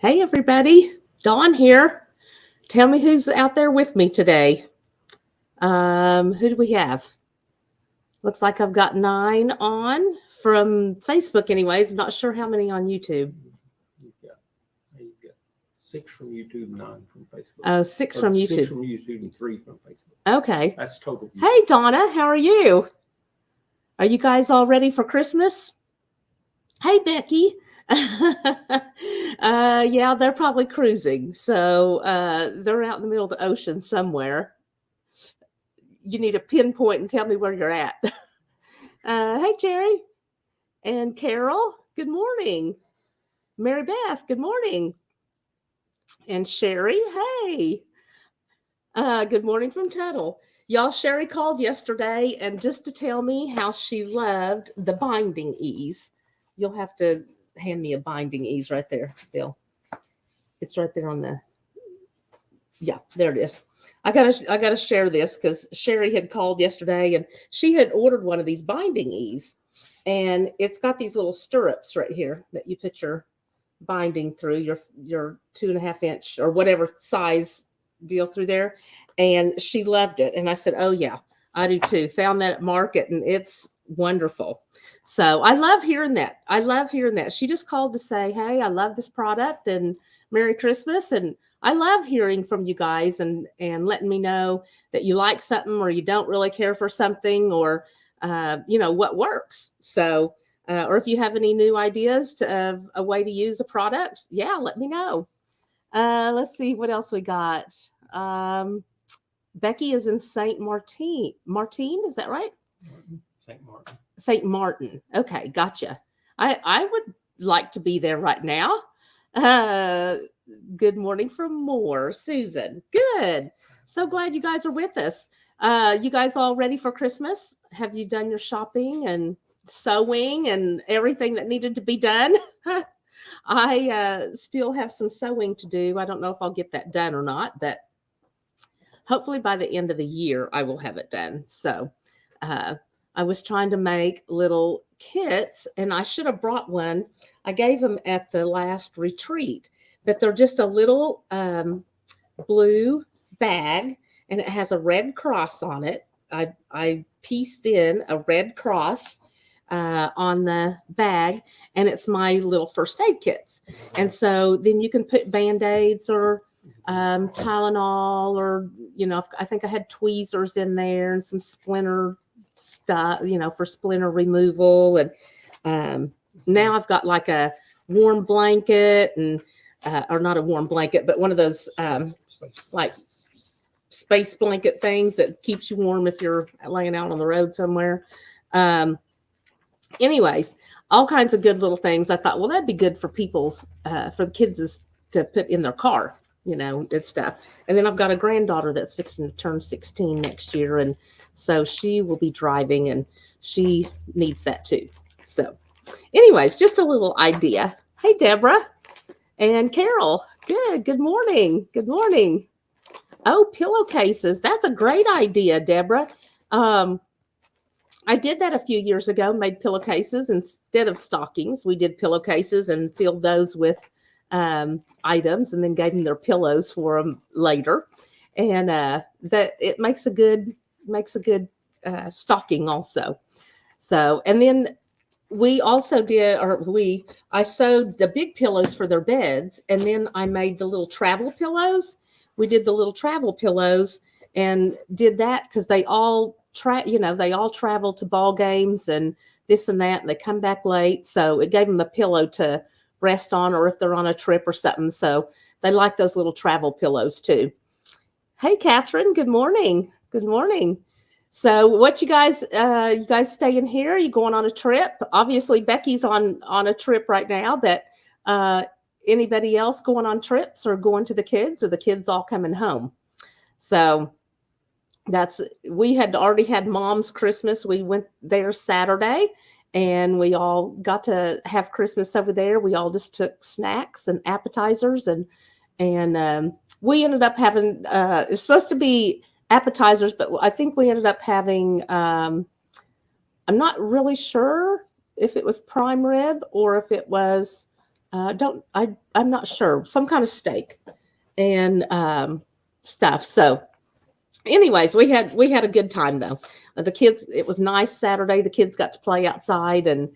Hey, everybody. Dawn here. Tell me who's out there with me today. Who do we have? Looks like I've got 9 on from Facebook, anyways. Not sure how many on YouTube. You've got 6 from YouTube, 9 from Facebook. Oh, 6 Or from 6 YouTube. from YouTube and 3 from Facebook. Okay. That's total. Hey, Donna, how are you? Are you guys all ready for Christmas? Hey, Becky. Yeah, they're probably cruising. So they're out in the middle of the ocean somewhere. You need to pinpoint and tell me where you're at. Hey, Jerry and Carol. Good morning. Mary Beth. Good morning. And Sherry. Hey. Good morning from Tuttle. Y'all, Sherry called yesterday and just to tell me how she loved the binding ease. You'll have to hand me a binding ease right there, Bill. It's right there on the. Yeah, there it is. I gotta share this because Sherry had called yesterday and she had ordered one of these binding ease, and it's got these little stirrups right here that you put your binding through your 2.5 inch or whatever size deal through there, and she loved it. And I said, "Oh yeah, I do too." Found that at market, and it's wonderful. So I love hearing that. I love hearing that. She just called to say, "Hey, I love this product and Merry Christmas." And I love hearing from you guys and letting me know that you like something or you don't really care for something or what works. So or if you have any new ideas of a way to use a product, yeah, let me know. Let's see what else we got. Becky is in St. Martin. Martin, is that right? St. Martin. St. Martin. Okay, gotcha. I would like to be there right now. Uh, Good morning from Moore, Susan. Good. So glad you guys are with us. You guys all ready for Christmas? Have you done your shopping and sewing and everything that needed to be done? I still have some sewing to do. I don't know if I'll get that done or not, but hopefully by the end of the year, I will have it done. So I was trying to make little kits, and I should have brought one. I gave them at the last retreat, but they're just a little blue bag, and it has a red cross on it. I pieced in a red cross on the bag, and it's my little first aid kits. And so then you can put Band-Aids or Tylenol, or I think I had tweezers in there and some splinter stuff, for splinter removal. And now I've got like a warm blanket and or not a warm blanket, but one of those like space blanket things that keeps you warm if you're laying out on the road somewhere. Anyways, all kinds of good little things. I thought, well, that'd be good for for the kids to put in their car, and stuff. And then I've got a granddaughter that's fixing to turn 16 next year. And so she will be driving and she needs that too. So anyways, just a little idea. Hey, Deborah and Carol. Good morning. Good morning. Oh, pillowcases. That's a great idea, Deborah. I did that a few years ago, made pillowcases instead of stockings. We did pillowcases and filled those with items and then gave them their pillows for them later. And that it makes a good stocking also. So, and then we also I sewed the big pillows for their beds, and then I made the little travel pillows. We did the little travel pillows and did that because they all travel to ball games and this and that, and they come back late. So it gave them a pillow to rest on, or if they're on a trip or something. So they like those little travel pillows too. Hey, Catherine. Good morning. Good morning. So what you guys staying here? Are you going on a trip? Obviously Becky's on a trip right now, but anybody else going on trips or going to the kids, or the kids all coming home? So we had already had Mom's Christmas. We went there Saturday and we all got to have Christmas over there. We all just took snacks and appetizers, and we ended up having it's supposed to be appetizers, but I think we ended up having I'm not really sure if it was prime rib or if it was I'm not sure, some kind of steak and stuff. So anyways, we had a good time though. The kids, it was nice Saturday. The kids got to play outside, and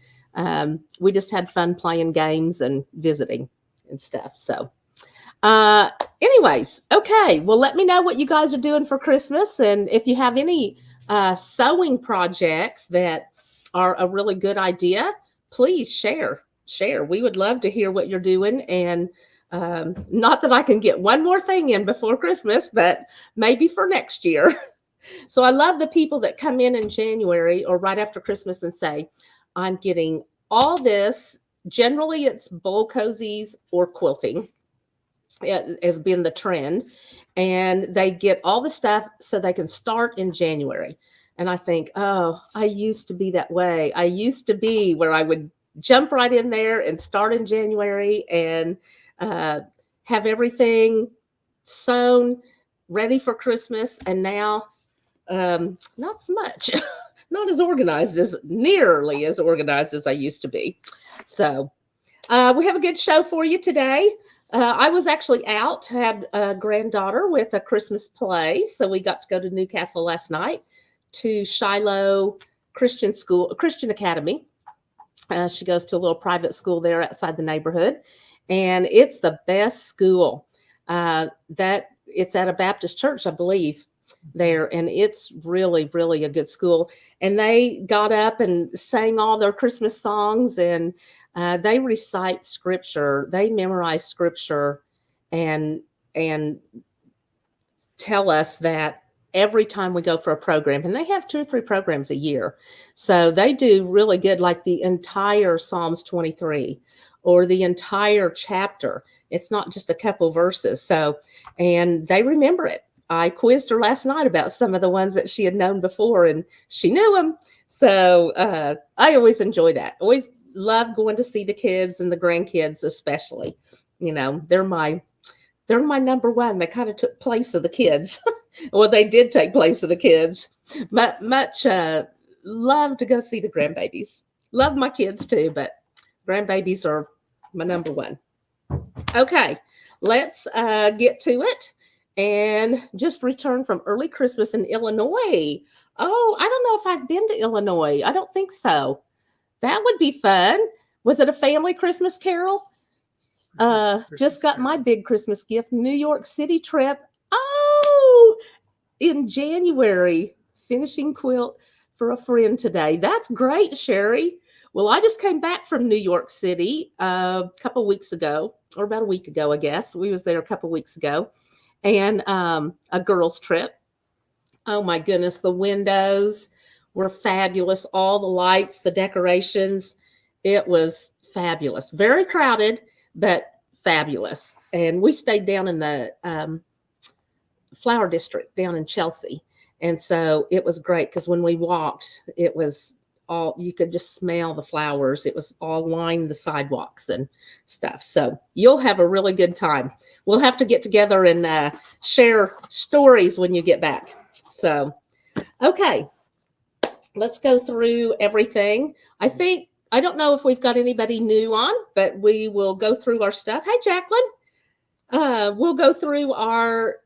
we just had fun playing games and visiting and stuff. So, uh, anyways, okay. Well, let me know what you guys are doing for Christmas, and if you have any sewing projects that are a really good idea, please share. Share. We would love to hear what you're doing, and not that I can get one more thing in before Christmas, but maybe for next year. So I love the people that come in January or right after Christmas and say, I'm getting all this. Generally, it's bowl cozies or quilting has been the trend. And they get all the stuff so they can start in January. And I think, oh, I used to be that way. I used to be where I would jump right in there and start in January and have everything sewn, ready for Christmas. And now, not so much, not as organized as nearly as organized as I used to be. So we have a good show for you today. I was actually out, had a granddaughter with a Christmas play. So we got to go to Newcastle last night to Shiloh Christian School, Christian Academy. She goes to a little private school there outside the neighborhood, and it's the best school. That it's at a Baptist church, I believe, there, and it's really, really a good school. And they got up and sang all their Christmas songs, and they recite scripture. They memorize scripture, and tell us that every time we go for a program, and they have 2 or 3 programs a year. So they do really good, like the entire Psalms 23 or the entire chapter. It's not just a couple verses. So, and they remember it. I quizzed her last night about some of the ones that she had known before, and she knew them. So I always enjoy that. Always love going to see the kids and the grandkids, especially. You know, they're my number one. They kind of took place of the kids. Well, they did take place of the kids. Much love to go see the grandbabies. Love my kids too, but grandbabies are my number one. Okay, let's get to it. And just returned from early Christmas in Illinois. Oh, I don't know if I've been to Illinois. I don't think so. That would be fun. Was it a family Christmas carol? Just got my big Christmas gift, New York City trip. Oh, in January, finishing quilt for a friend today. That's great, Sherry. Well, I just came back from New York City a couple weeks ago, or about a week ago, I guess. We was there a couple weeks ago, and a girls' trip. Oh my goodness, the windows were fabulous. All the lights, the decorations, it was fabulous. Very crowded, but fabulous. And we stayed down in the flower district down in Chelsea. And so it was great because when we walked, it was all, you could just smell the flowers. It was all lined the sidewalks and stuff. So you'll have a really good time. We'll have to get together and share stories when you get back. So, okay, let's go through everything. I don't know if we've got anybody new on, but we will go through our stuff. Hey, Jacqueline. We'll go through our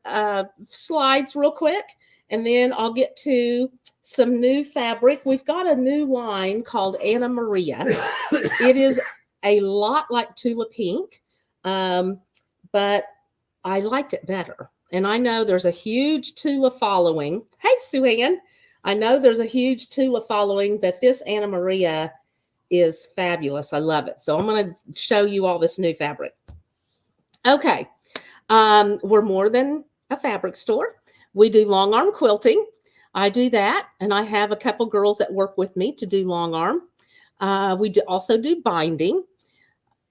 slides real quick, and then I'll get to some new fabric. We've got a new line called Anna Maria. It is a lot like Tula Pink, but I liked it better. And I know there's a huge Tula following. Hey, Sue Ann. I know there's a huge Tula following, but this Anna Maria is fabulous. I love it. So I'm going to show you all this new fabric. Okay. We're more than a fabric store. We do long arm quilting. I do that, and I have a couple girls that work with me to do long arm. We also do binding.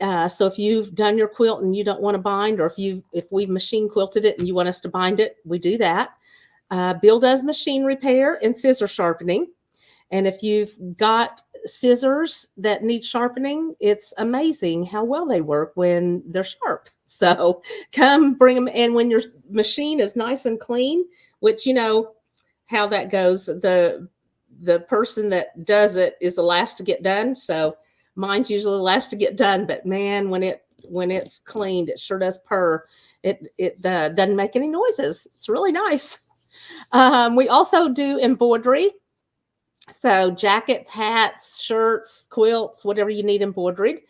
So if you've done your quilt and you don't want to bind, or if we've machine quilted it and you want us to bind it, we do that. Bill does machine repair and scissor sharpening. And if you've got scissors that need sharpening, it's amazing how well they work when they're sharp. So come bring them. And when your machine is nice and clean, which you know how that goes, the person that does it is the last to get done. So mine's usually the last to get done, but man, when it when it's cleaned. It sure does purr. It doesn't make any noises. It's really nice. We also do embroidery. So jackets, hats, shirts, quilts, whatever you need embroidered.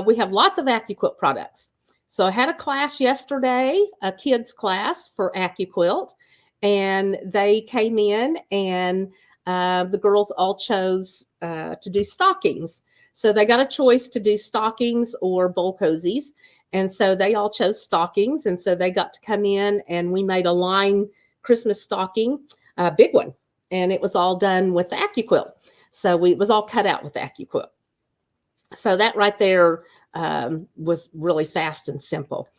We have lots of AccuQuilt products. So I had a class yesterday, a kids class for AccuQuilt, and they came in and the girls all chose to do stockings. So they got a choice to do stockings or bowl cozies. And so they all chose stockings. And so they got to come in and we made a line Christmas stocking, a big one. And it was all done with the AccuQuilt. So it was all cut out with the AccuQuilt. So that right there was really fast and simple.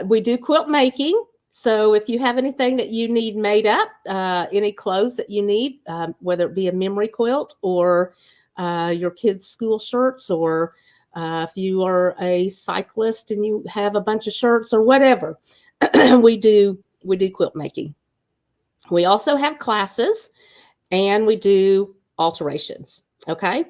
We do quilt making. So if you have anything that you need made up, any clothes that you need, whether it be a memory quilt or your kids' school shirts, or if you are a cyclist and you have a bunch of shirts or whatever, we do quilt making. We also have classes and we do alterations. Okay.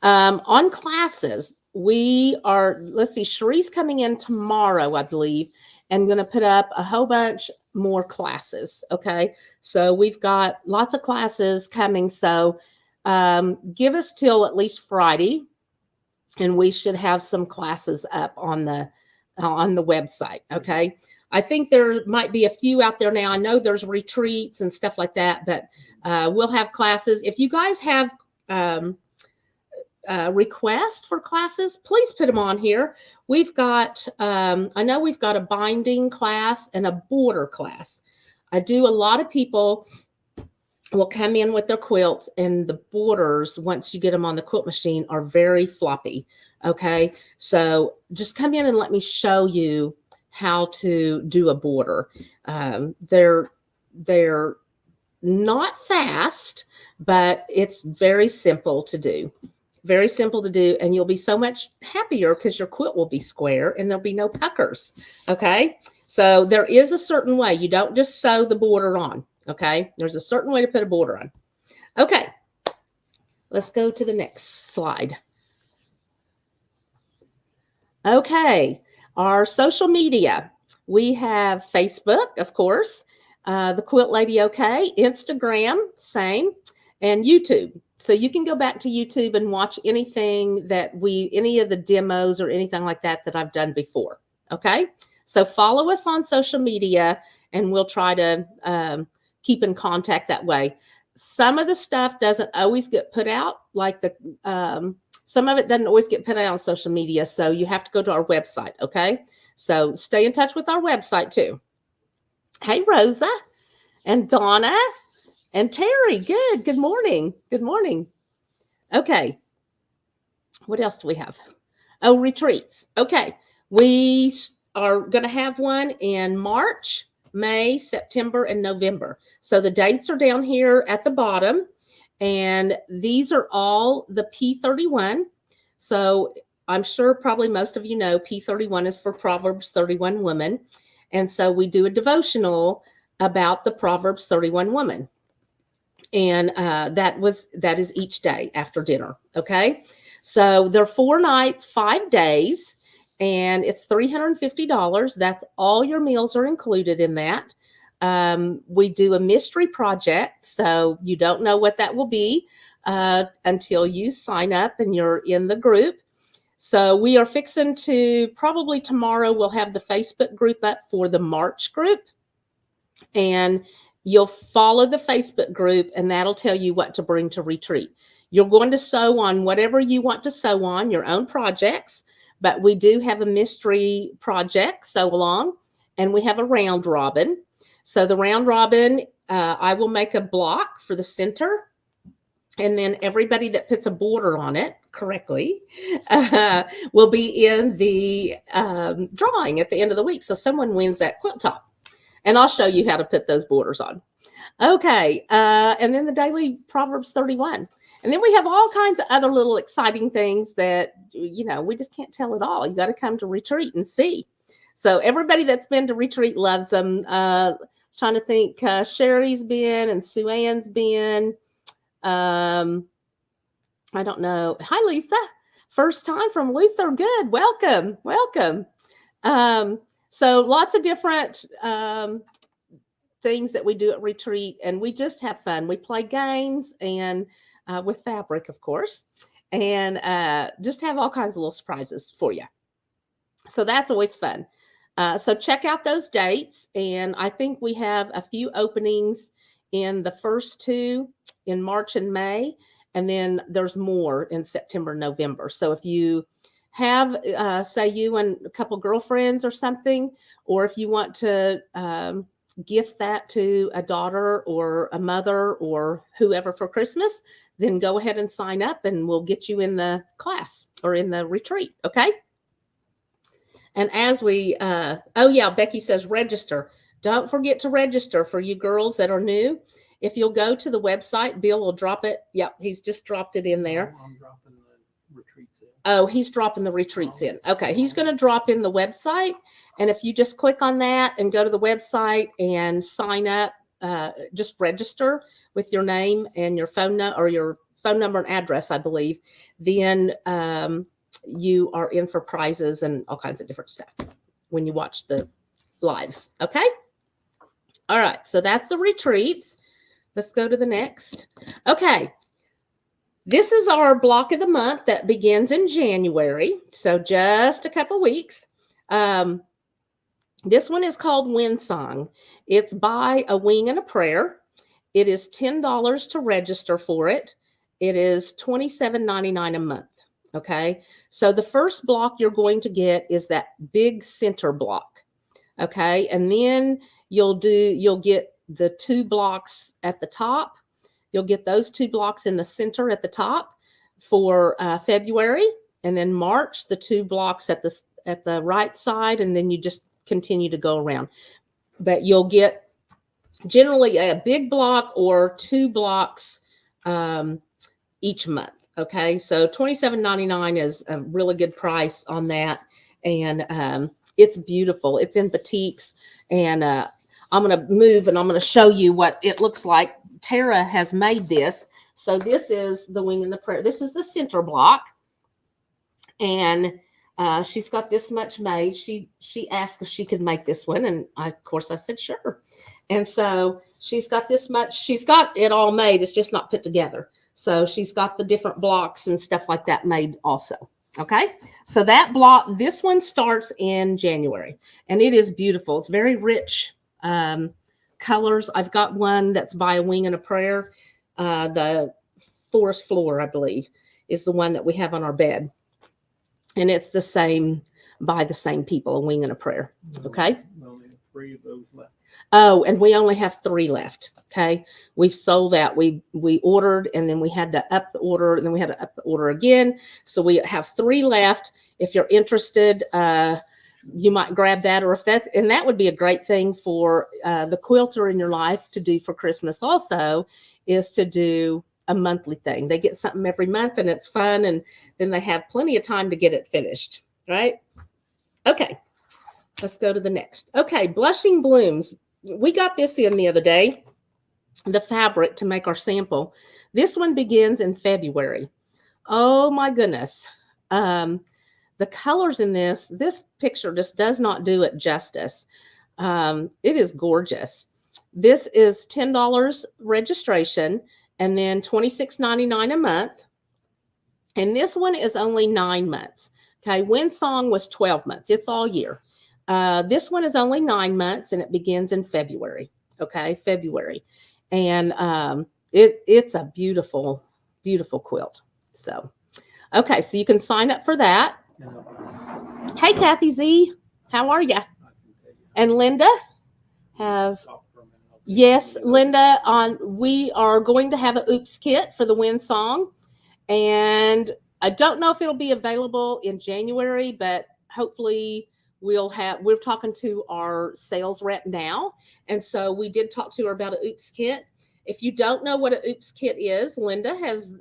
On classes, we are, let's see, Cherie's coming in tomorrow, I believe, and going to put up a whole bunch more classes. Okay. So we've got lots of classes coming. So give us till at least Friday and we should have some classes up on the website. Okay. I think there might be a few out there now. I know there's retreats and stuff like that, but we'll have classes. If you guys have requests for classes, please put them on here. We've got, I know we've got a binding class and a border class. I do a lot of people will come in with their quilts and the borders, once you get them on the quilt machine, are very floppy. Okay. So just come in and let me show you how to do a border. They're not fast, but it's very simple to do. Very simple to do. And you'll be so much happier because your quilt will be square and there'll be no puckers. Okay. So there is a certain way. You don't just sew the border on. Okay. There's a certain way to put a border on. Okay. Let's go to the next slide. Okay. Our social media. We have Facebook, of course, the Quilt Lady OK, Instagram, same, and YouTube. So you can go back to YouTube and watch anything that any of the demos or anything like that I've done before. Okay. So follow us on social media and we'll try to keep in contact that way. Some of the stuff doesn't always get put out, like some of it doesn't always get put out on social media. So you have to go to our website. Okay. So stay in touch with our website too. Hey, Rosa and Donna and Terry. Good. Good morning. Good morning. Okay. What else do we have? Oh, retreats. Okay. We are going to have one in March, May, September, and November. So the dates are down here at the bottom. And these are all the P31. So I'm sure probably most of you know P31 is for Proverbs 31 woman. And so we do a devotional about the Proverbs 31 woman. And that is each day after dinner. Okay. So they're 4 nights, 5 days, and it's $350. That's all your meals are included in that. We do a mystery project. So you don't know what that will be until you sign up and you're in the group. So we are fixing to, probably tomorrow, we'll have the Facebook group up for the March group. And you'll follow the Facebook group and that'll tell you what to bring to retreat. You're going to sew on whatever you want to sew on, your own projects. But we do have a mystery project, sew along, and we have a round robin. So the round robin, I will make a block for the center. And then everybody that puts a border on it correctly will be in the drawing at the end of the week. So someone wins that quilt top. And I'll show you how to put those borders on. Okay. And then the daily Proverbs 31. And then we have all kinds of other little exciting things that, we just can't tell it all. You got to come to retreat and see. So everybody that's been to retreat loves them. I was trying to think, Sherry's been and Sue Ann's been. I don't know. Hi, Lisa. First time from Luther. Good. Welcome. Welcome. So lots of different things that we do at retreat, and we just have fun. We play games and with fabric, of course, and just have all kinds of little surprises for you. So that's always fun. So check out those dates, and I think we have a few openings in the first two in March and May, and then there's more in September, November. So if you have, say, you and a couple girlfriends or something, or if you want to gift that to a daughter or a mother or whoever for Christmas, then go ahead and sign up and we'll get you in the class or in the retreat. Okay. And as we, oh yeah, Becky says register. Don't forget to register for you girls that are new. If you'll go to the website, Bill will drop it. Yep, he's just dropped it in there. I'm dropping the retreats in. Oh, he's dropping the retreats in. Okay, he's going to drop in the website. And if you just click on that and go to the website and sign up, just register with your name and your phone number, or your phone number and address, I believe, then you are in for prizes and all kinds of different stuff when you watch the lives. Okay. All right. So that's the retreats. Let's go to the next. Okay. This is our block of the month that begins in January. So just a couple weeks. This one is called Wind Song. It's by A Wing and a Prayer. It is $10 to register for it. It is $27.99 a month. Okay. So the first block you're going to get is that big center block. Okay. And then you'll get the 2 blocks at the top. You'll get those 2 blocks in the center at the top for February, and then March, the 2 blocks at the right side. And then you just continue to go around, but you'll get generally a big block or 2 blocks each month. Okay, so $27.99 is a really good price on that, and it's beautiful. It's in batiks, and I'm going to move and I'm going to show you what it looks like. Tara has made this. So this is the Wing and the Prayer. This is the center block, and she's got this much made. She asked if she could make this one, and of course I said sure. And so she's got this much. She's got it all made. It's just not put together. So she's got the different blocks and stuff like that made also. Okay. So that block, this one starts in January, and it is beautiful. It's very rich colors. I've got one that's by A Wing and a Prayer. The Forest Floor, I believe, is the one that we have on our bed. And it's the same by the same people, A Wing and a Prayer. Okay. We only have 3 of those left. Oh, and we only have 3 left. Okay. We sold that. We ordered, and then we had to up the order, and then we had to up the order again. So we have 3 left. If you're interested, you might grab that, or if that, and that would be a great thing for the quilter in your life to do for Christmas also, is to do a monthly thing. They get something every month, and it's fun, and then they have plenty of time to get it finished. Right. Okay. Let's go to the next. Okay. Blushing Blooms. We got this in the other day, the fabric to make our sample. This one begins in February. Oh my goodness. The colors in this picture just does not do it justice. It is gorgeous. This is $10 registration, and then $26.99 a month. And this one is only 9 months. Okay. Wind Song was 12 months. It's all year. This one is only 9 months, and it begins in February. Okay. February. And it's a beautiful, beautiful quilt. So, okay. So you can sign up for that. Hey, Kathy Z, how are you? And Linda yes, Linda, we are going to have an Oops kit for the Wind Song, and I don't know if it'll be available in January, but hopefully we're talking to our sales rep now. And so we did talk to her about an Oops kit. If you don't know what an Oops kit is, Linda has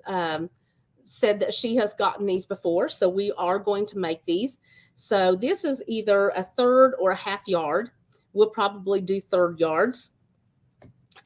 said that she has gotten these before. So we are going to make these. So this is either a 1/3 or a 1/2 yard. We'll probably do 1/3 yards.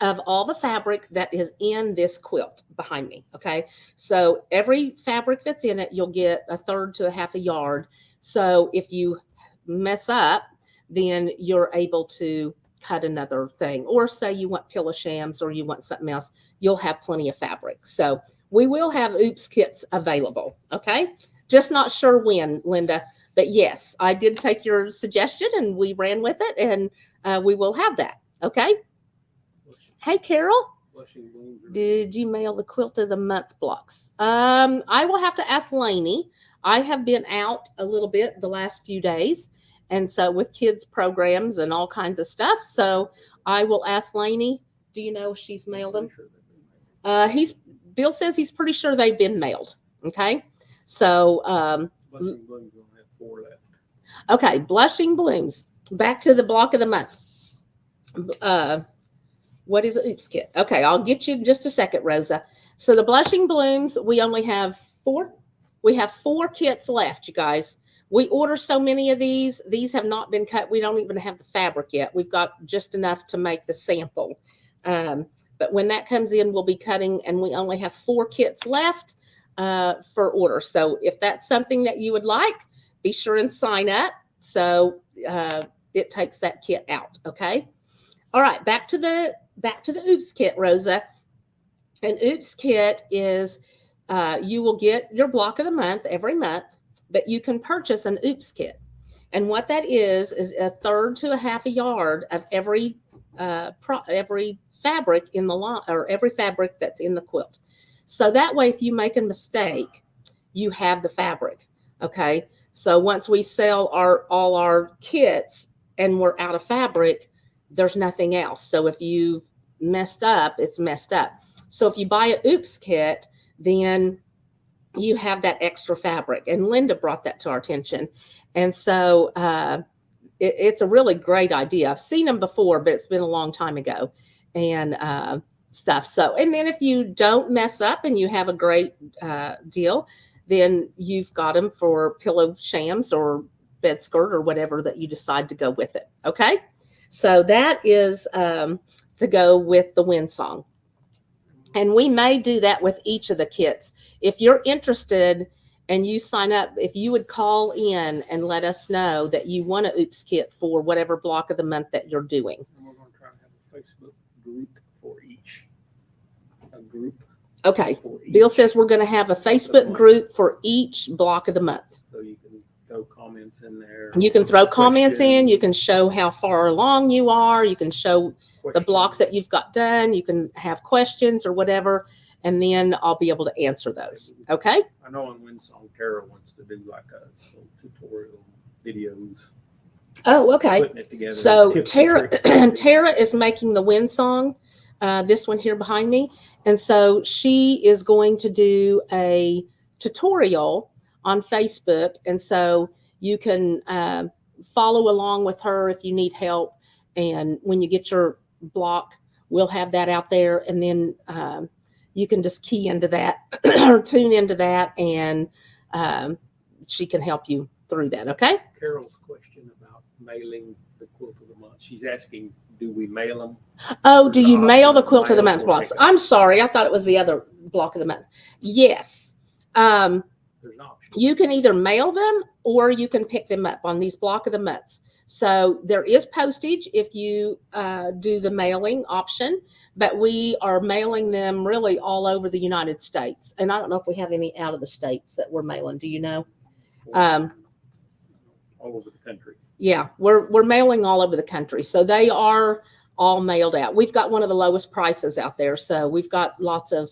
of all the fabric that is in this quilt behind me. Okay. So every fabric that's in it, you'll get a third to a half a yard. So if you mess up, then you're able to cut another thing, or say you want pillow shams or you want something else, you'll have plenty of fabric. So we will have oops kits available. Okay. Just not sure when, Linda, but yes, I did take your suggestion and we ran with it, and we will have that. Okay. Hey, Carol, did you mail the quilt of the month blocks? I will have to ask Lainey. I have been out a little bit the last few days, and so with kids programs and all kinds of stuff. So I will ask Lainey. Do you know if she's mailed them? He's Bill says he's pretty sure they've been mailed. Okay, so Blushing Blooms only have 4 left. Okay, Blushing Blooms. Back to the block of the month. What is it? Oops kit? Okay, I'll get you in just a second, Rosa. So the Blushing Blooms, we only have 4. We have 4 kits left, you guys. We order so many of these. These have not been cut. We don't even have the fabric yet. We've got just enough to make the sample. But when that comes in, we'll be cutting, and we only have 4 kits left for order. So if that's something that you would like, be sure and sign up. So it takes that kit out. Okay. All right. Back to the oops kit, Rosa. An oops kit is you will get your block of the month every month, but you can purchase an oops kit. And what that is a third to a half a yard of every fabric in the line, or every fabric that's in the quilt. So that way, if you make a mistake, you have the fabric. Okay. So once we sell all our kits and we're out of fabric, there's nothing else. So if you've messed up, it's messed up. So if you buy a oops kit, then you have that extra fabric. And Linda brought that to our attention. And so it's a really great idea. I've seen them before, but it's been a long time ago, and stuff. So, and then if you don't mess up and you have a great deal, then you've got them for pillow shams or bed skirt or whatever that you decide to go with it. Okay. So that is to go with the wind song. And we may do that with each of the kits. If you're interested and you sign up, if you would call in and let us know that you want a oops kit for whatever block of the month that you're doing. And we're going to try to have a Facebook group for each. A group. Okay. Bill says we're going to have a Facebook group for each block of the month. So you can throw comments in there. You can throw comments in. You can show how far along you are. You can show the blocks that you've got done. You can have questions or whatever, and then I'll be able to answer those. Okay. I know on Windsong, Tara wants to do like a little tutorial videos. Oh, okay. Putting it together. So Tara is making the wind song, this one here behind me. And so she is going to do a tutorial on Facebook. And so you can follow along with her if you need help. And when you get your block, we'll have that out there. And then you can just key into that or tune into that, and she can help you through that. Okay. Carol's question about mailing the quilt of the month. She's asking, do we mail them? Oh, do you mail the quilt of the month blocks? I'm sorry. I thought it was the other block of the month. Yes. There's an option. You can either mail them or you can pick them up on these block of the months. So there is postage if you do the mailing option, but we are mailing them really all over the United States. And I don't know if we have any out of the states that we're mailing. Do you know? All over the country. Yeah, we're mailing all over the country. So they are all mailed out. We've got one of the lowest prices out there. So we've got lots of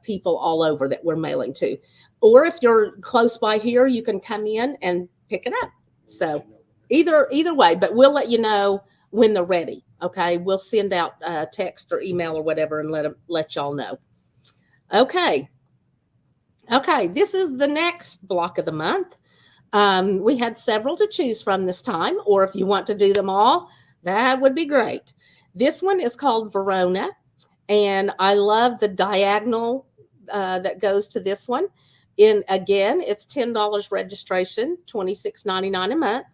people all over that we're mailing to. Or if you're close by here, you can come in and pick it up. So either way, but we'll let you know when they're ready. Okay. We'll send out text or email or whatever and let y'all know. Okay. Okay. This is the next block of the month. We had several to choose from this time, or if you want to do them all, that would be great. This one is called Verona, and I love the diagonal that goes to this one. Again, it's $10 registration, $26.99 a month,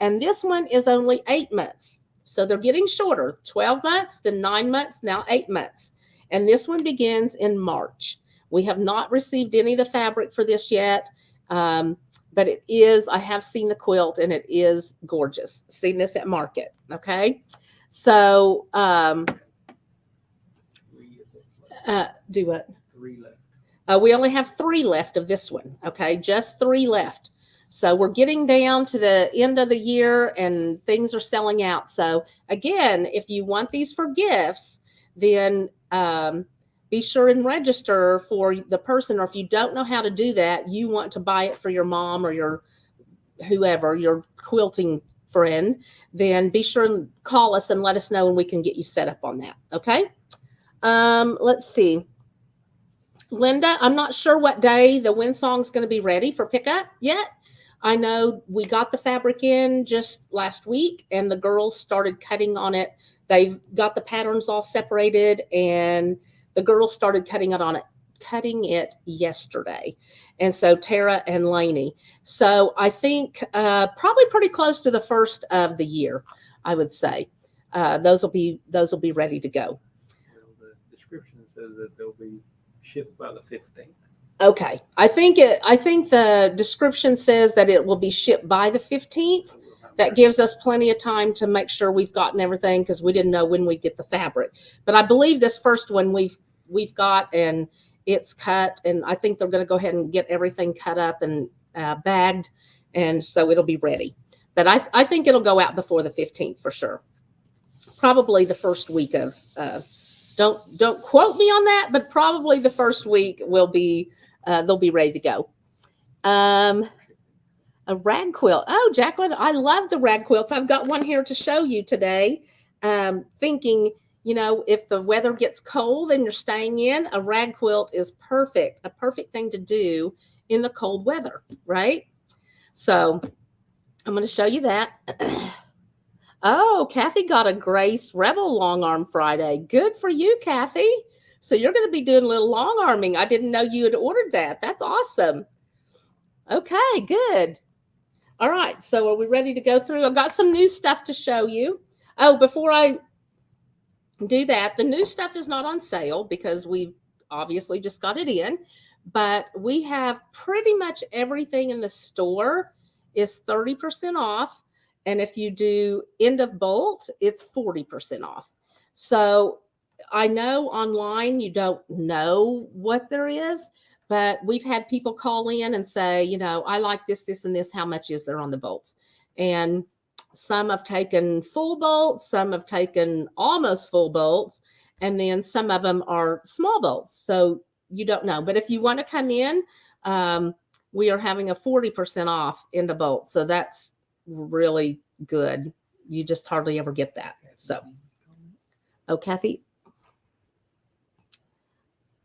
and this one is only 8 months. So they're getting shorter, 12 months, then 9 months, now 8 months. And this one begins in March. We have not received any of the fabric for this yet. But it is, I have seen the quilt and it is gorgeous. Seen this at market. Okay. So, do what? 3 left. We only have 3 left of this one. Okay. Just 3 left. So we're getting down to the end of the year and things are selling out. So again, if you want these for gifts, then be sure and register for the person. Or if you don't know how to do that, you want to buy it for your mom or your whoever, your quilting friend, then be sure and call us and let us know and we can get you set up on that. Okay. Let's see. Linda, I'm not sure what day the Windsong's going to be ready for pickup yet. I know we got the fabric in just last week and the girls started cutting on it. They've got the patterns all separated and the girls started cutting it yesterday. And so Tara and Lainey. So I think probably pretty close to the first of the year, I would say. Those will be ready to go. Well, the description says that they'll be shipped by the 15th. Okay. I think the description says that it will be shipped by the 15th. That gives us plenty of time to make sure we've gotten everything because we didn't know when we'd get the fabric. But I believe this first one we've got and it's cut, and I think they're going to go ahead and get everything cut up and bagged, and so it'll be ready. But I think it'll go out before the 15th for sure. Probably the first week of don't quote me on that, but probably the first week will be they'll be ready to go. A rag quilt. Oh, Jacqueline, I love the rag quilts. I've got one here to show you today. Thinking, if the weather gets cold and you're staying in, a rag quilt is perfect. A perfect thing to do in the cold weather, right? So I'm going to show you that. Oh, Kathy got a Grace Rebel long arm Friday. Good for you, Kathy. So you're going to be doing a little long arming. I didn't know you had ordered that. That's awesome. Okay, good. All right. So are we ready to go through? I've got some new stuff to show you. Oh, before I do that, the new stuff is not on sale because we obviously just got it in, but we have pretty much everything in the store is 30% off. And if you do end of bolt, it's 40% off. So I know online you don't know what there is, but we've had people call in and say, I like this, this, and this. How much is there on the bolts? And some have taken full bolts, some have taken almost full bolts, and then some of them are small bolts. So you don't know. But if you want to come in, we are having a 40% off in the bolt. So that's really good. You just hardly ever get that. So, oh, Kathy.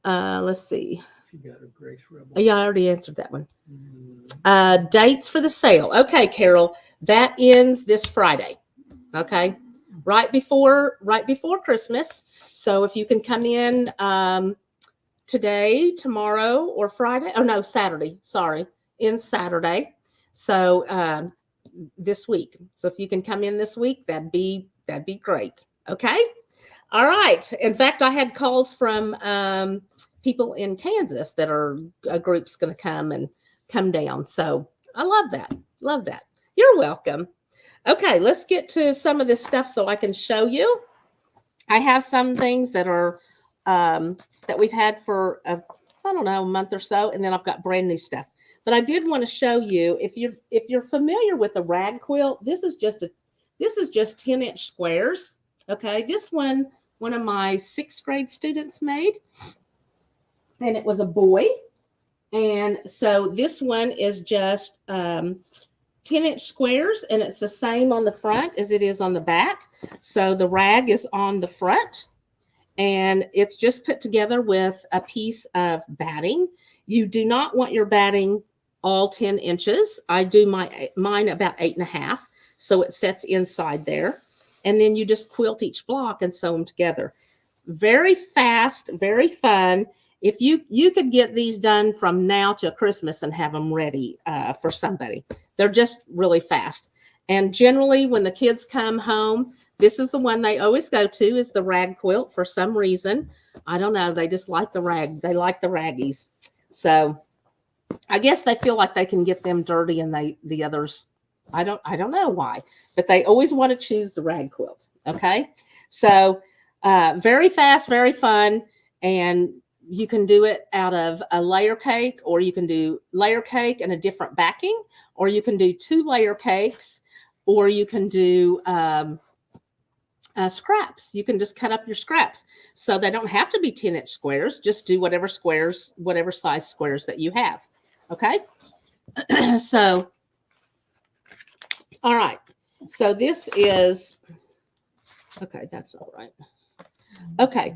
Let's see. She got a Grace Rebel. Yeah, I already answered that one. Dates for the sale. Okay, Carol, that ends this Friday. Okay, right before Christmas. So if you can come in today, tomorrow, or Friday. Oh no, Saturday. Sorry, in Saturday. So this week. So if you can come in this week, that'd be great. Okay. All right. In fact, I had calls from people in Kansas that are a group's going to come down. So I love that. Love that. You're welcome. Okay, let's get to some of this stuff so I can show you. I have some things that are that we've had for a month or so, and then I've got brand new stuff. But I did want to show you if you're familiar with a rag quilt. This is just 10-inch squares. Okay, this one of my 6th grade students made, and it was a boy. And so this one is just 10-inch squares, and it's the same on the front as it is on the back. So the rag is on the front, and it's just put together with a piece of batting. You do not want your batting all 10 inches. I do mine about 8.5, so it sets inside there. And then you just quilt each block and sew them together. Very fast, very fun. If you could get these done from now to Christmas and have them ready for somebody. They're just really fast. And generally when the kids come home, This is the one they always go to, is the rag quilt for some reason. I don't know. They just like the rag. They like the raggies. So I guess they feel like they can get them dirty, and the others, I don't know why, but they always want to choose the rag quilt. Okay. So very fast, very fun. And you can do it out of a layer cake, or you can do layer cake and a different backing, or you can do 2 layer cakes, or you can do scraps. You can just cut up your scraps. So they don't have to be 10-inch squares. Just do whatever squares, whatever size squares that you have. Okay. So, all right. So this is, okay, that's all right. Okay.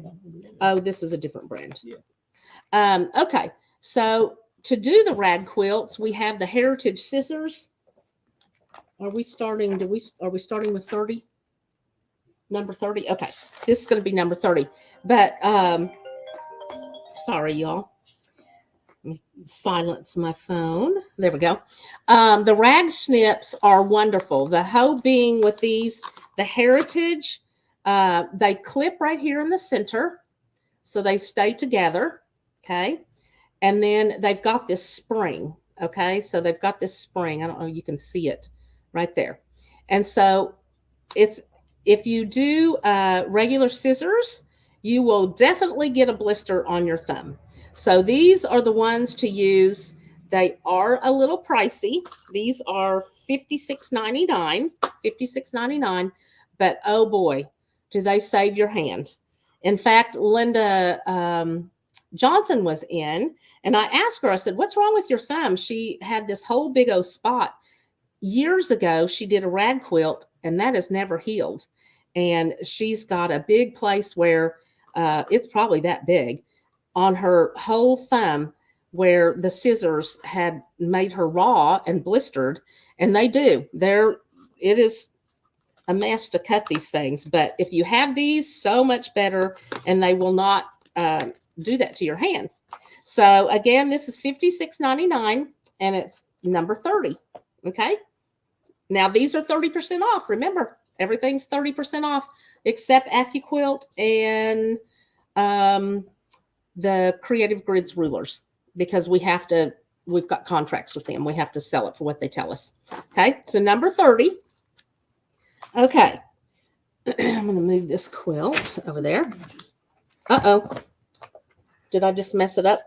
Oh, this is a different brand. Yeah. Okay. So to do the rag quilts, we have the Heritage scissors. Are we starting with 30? Number 30? Okay. This is going to be number 30. But sorry, y'all. Let me silence my phone. There we go. The rag snips are wonderful. The hoe being with these, the Heritage, they clip right here in the center, so they stay together. Okay. And then they've got this spring. Okay. So they've got this spring. I don't know, you can see it right there. And so if you do regular scissors, you will definitely get a blister on your thumb. So these are the ones to use. They are a little pricey. These are $56.99, $56.99, but oh boy, do they save your hand. In fact, Linda Johnson was in, and I asked her, I said, what's wrong with your thumb? She had this whole big old spot. Years ago, she did a rag quilt, and that has never healed. And she's got a big place where it's probably that big on her whole thumb, where the scissors had made her raw and blistered. And they do. It is a mess to cut these things. But if you have these, so much better, and they will not do that to your hand. So again, this is $56.99, and it's number 30. Okay. Now these are 30% off. Remember, everything's 30% off except AccuQuilt and the Creative Grids rulers, because we've got contracts with them. We have to sell it for what they tell us. Okay. So number 30. Okay. I'm going to move this quilt over there. Uh-oh. Did I just mess it up?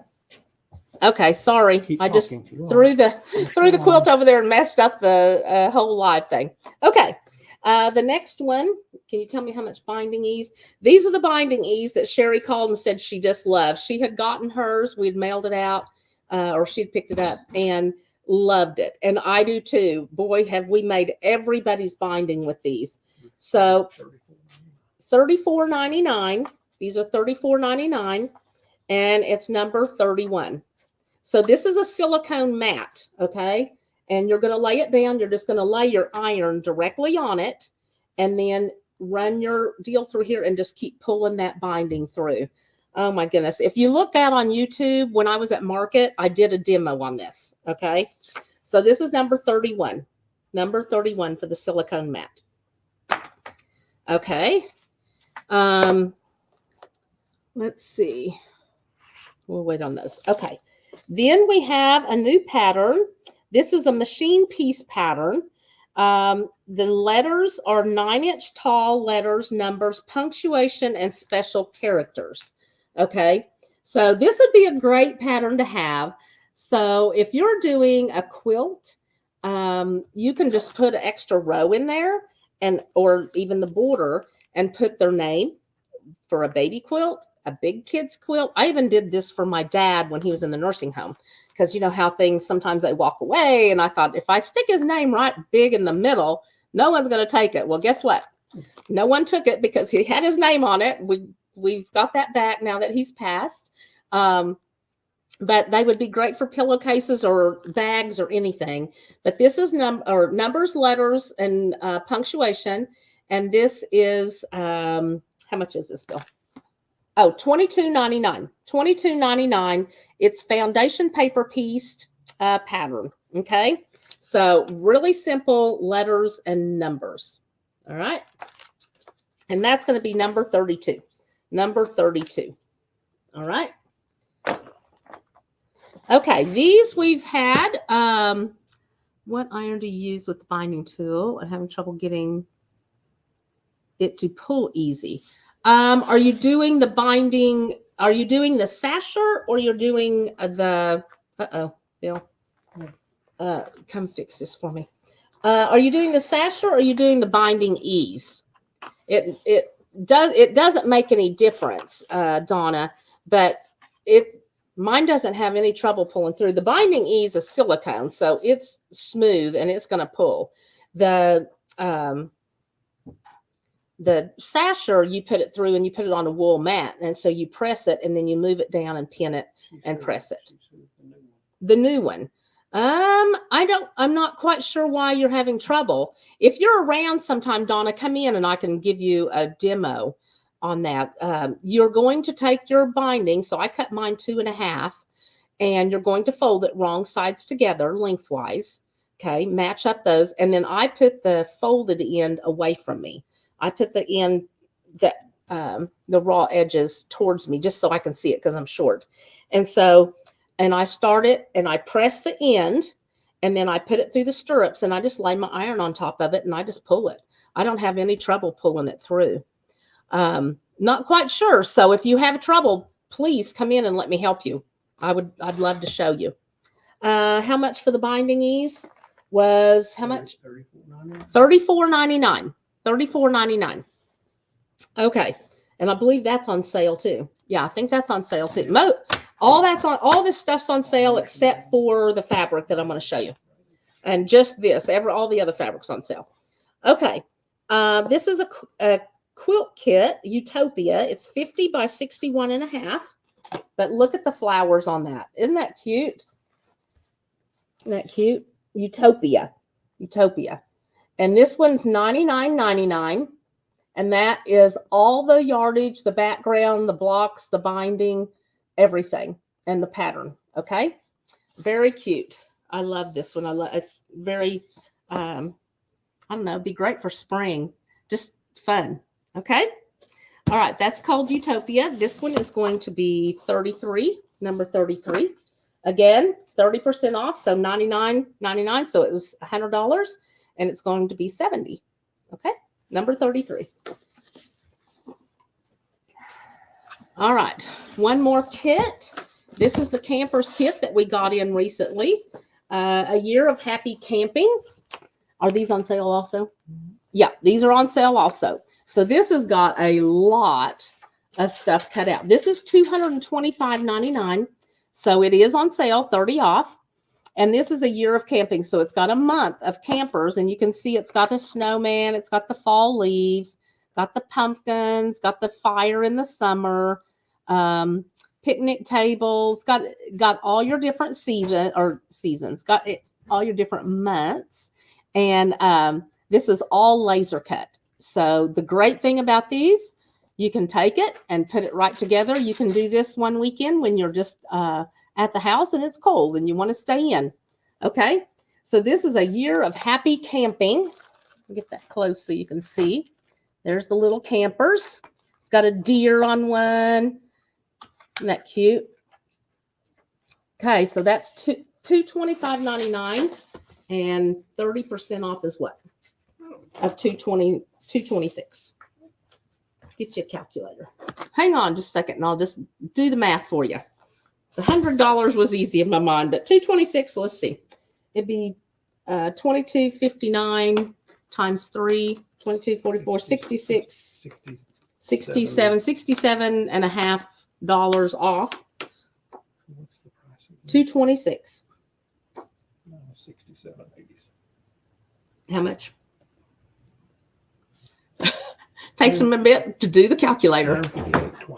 Okay, sorry. I just threw the quilt over there and messed up the whole live thing. Okay, the next one. Can you tell me how much binding ease? These are the binding ease that Sherry called and said she just loved. She had gotten hers. We'd mailed it out, or she'd picked it up and loved it. And I do too. Boy, have we made everybody's binding with these. So $34.99. These are $34.99, and it's number 31. So this is a silicone mat, okay? And you're going to lay it down. You're just going to lay your iron directly on it, and then run your deal through here and just keep pulling that binding through. Oh my goodness. If you look out on YouTube, when I was at Market, I did a demo on this, okay? So this is number 31. Number 31 for the silicone mat. Okay. Let's see. We'll wait on those. Okay. Then we have a new pattern. This is a machine piece pattern. The letters are 9-inch tall letters, numbers, punctuation, and special characters. Okay. So this would be a great pattern to have. So if you're doing a quilt, you can just put an extra row in there, or even the border, and put their name for a baby quilt, a big kid's quilt. I even did this for my dad when he was in the nursing home, because you know how things, sometimes they walk away. And I thought, if I stick his name right big in the middle, no one's going to take it. Well, guess what? No one took it because he had his name on it. We've got that back now that he's passed. But they would be great for pillowcases or bags or anything. But this is numbers, letters, and punctuation. And this is, how much is this, Bill? Oh, $22.99. $22.99. It's foundation paper pieced pattern. Okay. So really simple letters and numbers. All right. And that's going to be number 32. Number 32. All right. Okay, these we've had. What iron do you use with the binding tool? I'm having trouble getting it to pull easy. Are you doing the binding? Are you doing the sasher or you're doing the? Bill, come fix this for me. Are you doing the sasher or are you doing the binding ease? It doesn't make any difference, Donna, but mine doesn't have any trouble pulling through. The binding ease is silicone, so it's smooth and it's going to pull. The sasher, you put it through and you put it on a wool mat, and so you press it and then you move it down and pin it and press it. The new one. I'm not quite sure why you're having trouble. If you're around sometime, Donna, come in and I can give you a demo on that. You're going to take your binding. So I cut mine 2.5, and you're going to fold it wrong sides together lengthwise. Okay. Match up those. And then I put the folded end away from me. I put the end that, the raw edges towards me just so I can see it because I'm short. And I start it and I press the end and then I put it through the stirrups and I just lay my iron on top of it and I just pull it. I don't have any trouble pulling it through. Not quite sure. So if you have trouble, please come in and let me help you. I'd love to show you. How much for the binding ease was how much? $34.99. $34.99. Okay. And I believe that's on sale too. Yeah, I think that's on sale too. All this stuff's on sale except for the fabric that I'm going to show you. And just this, all the other fabrics on sale. Okay. This is a quilt kit, Utopia. It's 50 by 61.5. But look at the flowers on that. Isn't that cute? Isn't that cute? Utopia. And this one's $99.99. And that is all the yardage, the background, the blocks, the binding, everything, and the pattern. Okay. Very cute. I love this one. It's very, I don't know, be great for spring. Just fun. Okay. All right. That's called Utopia. This one is going to be 33, number 33. Again, 30% off. So $99.99. So it was $100 and it's going to be $70. Okay. Number 33. All right. One more kit. This is the campers kit that we got in recently. A year of happy camping. Are these on sale also? Yeah, these are on sale also. So this has got a lot of stuff cut out. This is $225.99. So it is on sale, 30 off. And this is a year of camping. So it's got a month of campers. And you can see it's got a snowman. It's got the fall leaves. Got the pumpkins. Got the fire in the summer. Picnic tables. Got all your different seasons. Got all your different months. And this is all laser cut. So the great thing about these, you can take it and put it right together. You can do this one weekend when you're just at the house and it's cold and you want to stay in. Okay. So this is a year of happy camping. Get that close so you can see. There's the little campers. It's got a deer on one. Isn't that cute? Okay. So that's $225.99 and 30% off is what? Of $226. Get you a calculator. Hang on just a second and I'll just do the math for you. The $100 was easy in my mind, but $226, let's see. It'd be $22.59 times 3, $22.44, 66, 67, $67.50 off. What's the price? $226. 67.80. How much? Takes them a bit to do the calculator.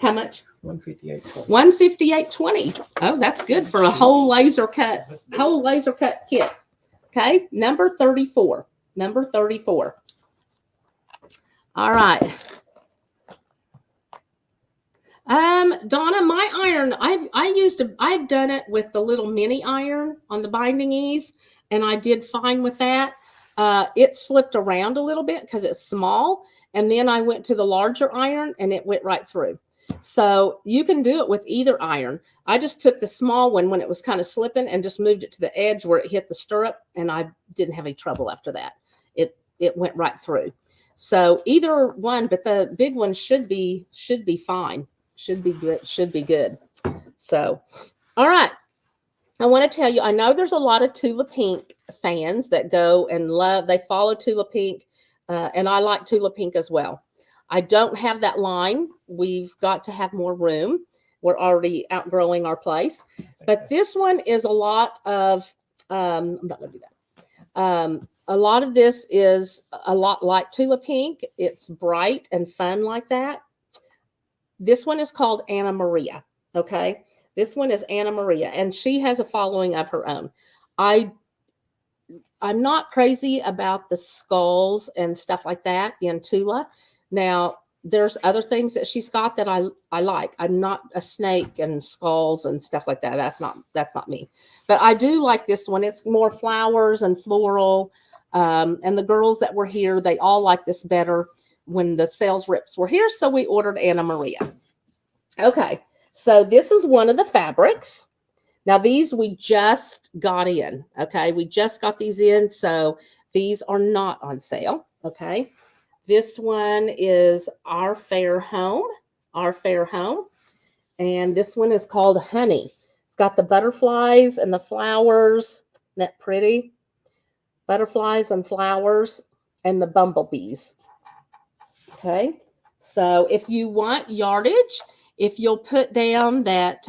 How much? $158.20. Oh, that's good for a whole laser cut kit. Okay, number 34. Number 34. All right. Donna, my iron, I've done it with the little mini iron on the binding ease, and I did fine with that. It slipped around a little bit because it's small. And then I went to the larger iron and it went right through. So you can do it with either iron. I just took the small one when it was kind of slipping and just moved it to the edge where it hit the stirrup, and I didn't have any trouble after that. It went right through. So either one, but the big one should be fine. Should be good. Should be good. So, all right. I want to tell you, I know there's a lot of Tula Pink fans that go and they follow Tula Pink, and I like Tula Pink as well. I don't have that line. We've got to have more room. We're already outgrowing our place. But this one is a lot of, I'm not going to do that. A lot of this is a lot like Tula Pink. It's bright and fun like that. This one is called Anna Maria. Okay. This one is Anna Maria, and she has a following of her own. I'm not crazy about the skulls and stuff like that in Tula. Now, there's other things that she's got that I like. I'm not a snake and skulls and stuff like that. That's not me. But I do like this one. It's more flowers and floral. And the girls that were here, they all like this better when the sales reps were here. So we ordered Anna Maria. Okay. So this is one of the fabrics. Now these we just got in. Okay. We just got these in. So these are not on sale. Okay. This one is Our Fair Home. Our Fair Home. And this one is called Honey. It's got the butterflies and the flowers. Isn't that pretty? Butterflies and flowers and the bumblebees. Okay. So if you want yardage, if you'll put down that,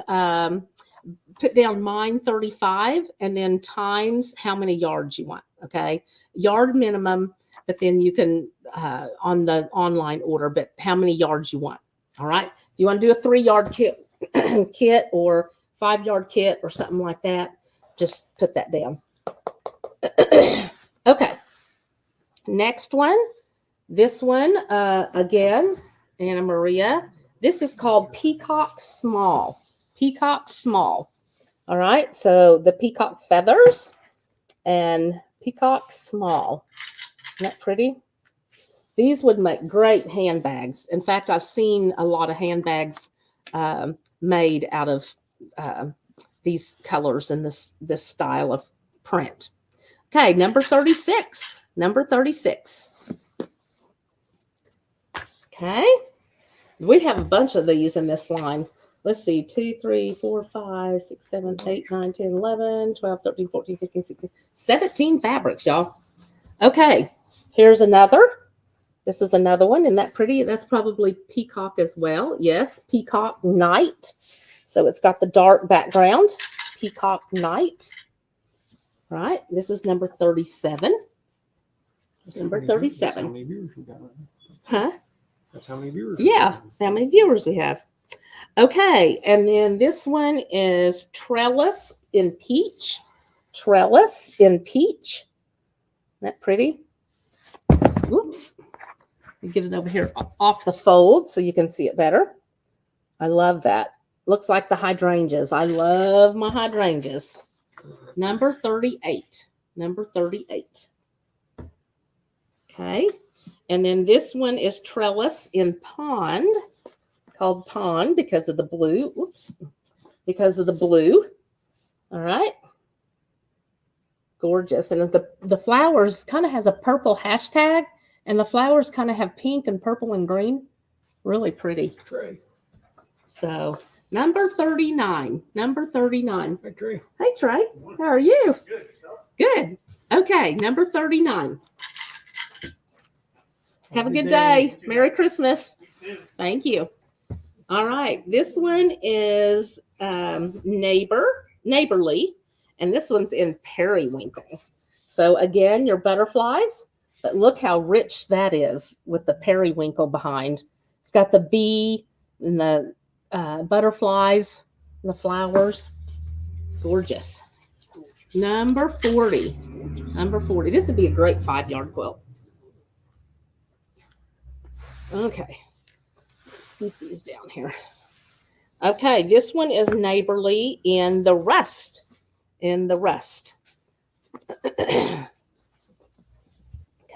put down mine 35 and then times how many yards you want. Okay. Yard minimum, but then you can, on the online order, but how many yards you want. All right. If you want to do a 3-yard kit, kit or 5-yard kit or something like that, just put that down. Okay. Next one. This one, again, Anna Maria. This is called Peacock Small. Peacock Small. All right. So the peacock feathers and Peacock Small. Isn't that pretty? These would make great handbags. In fact, I've seen a lot of handbags made out of these colors and this style of print. Okay, number 36. Number 36. Okay. We have a bunch of these in this line. Let's see, 2, 3, 4, 5, 6, 7, 8, 9, 10, 11, 12, 13, 14, 15, 16, 17 fabrics, y'all. Okay, here's another. This is another one. Isn't that pretty? That's probably peacock as well. Yes, Peacock Night. So it's got the dark background. Peacock Night. Right. This is number 37. Number 37. That's how many viewers we got. Huh? That's how many viewers. Yeah, that's how many viewers we have. Okay, and then this one is Trellis in Peach. Trellis in Peach. Isn't that pretty? Oops. Get it over here off the fold so you can see it better. I love that. Looks like the hydrangeas. I love my hydrangeas. Number 38. Number 38. Okay. And then this one is Trellis in Pond. Called Pond because of the blue. Oops. Because of the blue. All right. Gorgeous. And the flowers kind of has a purple hashtag. And the flowers kind of have pink and purple and green. Really pretty. Trey. So, number 39. Number 39. Hey, Trey. Hey, Trey. How are you? Good. Good. Okay, number 39. Have a good day. Merry Christmas. Thank you. All right. This one is Neighborly. And this one's in Periwinkle. So, again, your butterflies. But look how rich that is with the periwinkle behind. It's got the bee and the butterflies and the flowers. Gorgeous. Number 40. Number 40. This would be a great 5-yard quilt. Okay. Let's keep these down here. Okay. This one is Neighborly in the Rust. In the Rust.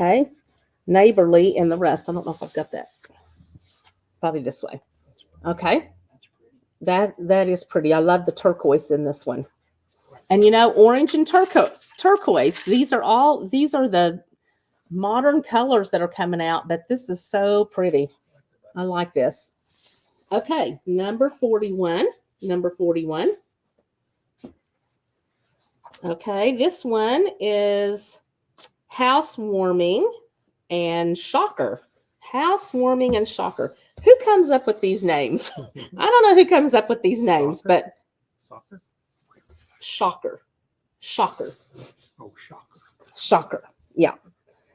Okay. Neighborly and the rest. I don't know if I've got that. Probably this way. Okay. That is pretty. I love the turquoise in this one. And you know, orange and turquoise, these are the modern colors that are coming out, but this is so pretty. I like this. Okay, number 41. Number 41. Okay, this one is housewarming and shocker. Housewarming and shocker. Who comes up with these names? I don't know who comes up with these names, but Soccer? shocker. Shocker. Oh, shocker. Shocker. Yeah.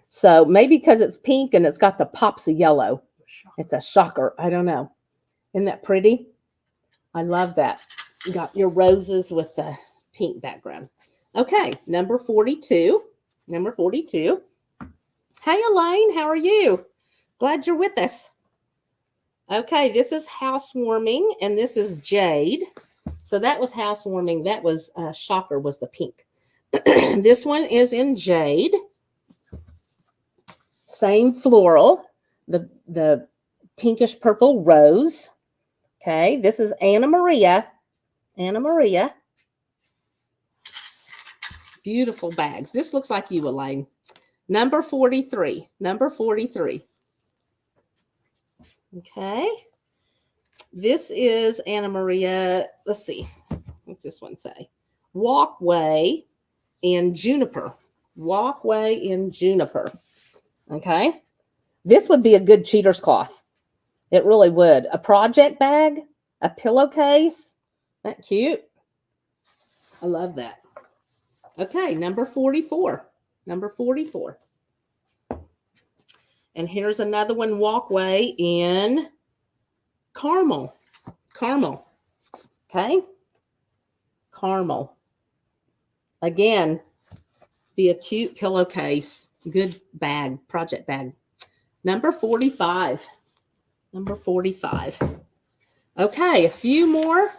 So maybe because it's pink and it's got the pops of yellow. It's a shocker. I don't know. Isn't that pretty? I love that. You got your roses with the pink background. Okay, number 42. Number 42. Hey, Elaine, how are you? Glad you're with us. Okay, this is housewarming, and this is jade. So that was housewarming. That was shocker was the pink. This one is in jade. Same floral. The pinkish purple rose. Okay, this is Anna Maria. Anna Maria. Beautiful bags. This looks like you, Elaine. Number 43. Number 43. Okay. This is Anna Maria. Let's see. What's this one say? Walkway in juniper. Walkway in juniper. Okay. This would be a good cheater's cloth. It really would. A project bag, a pillowcase. Isn't that cute? I love that. Okay, number 44. Number 44. And here's another one, walkway in caramel. Caramel. Okay. Caramel. Again, be a cute pillowcase. Good bag, project bag. Number 45. Number 45. Okay, a few more.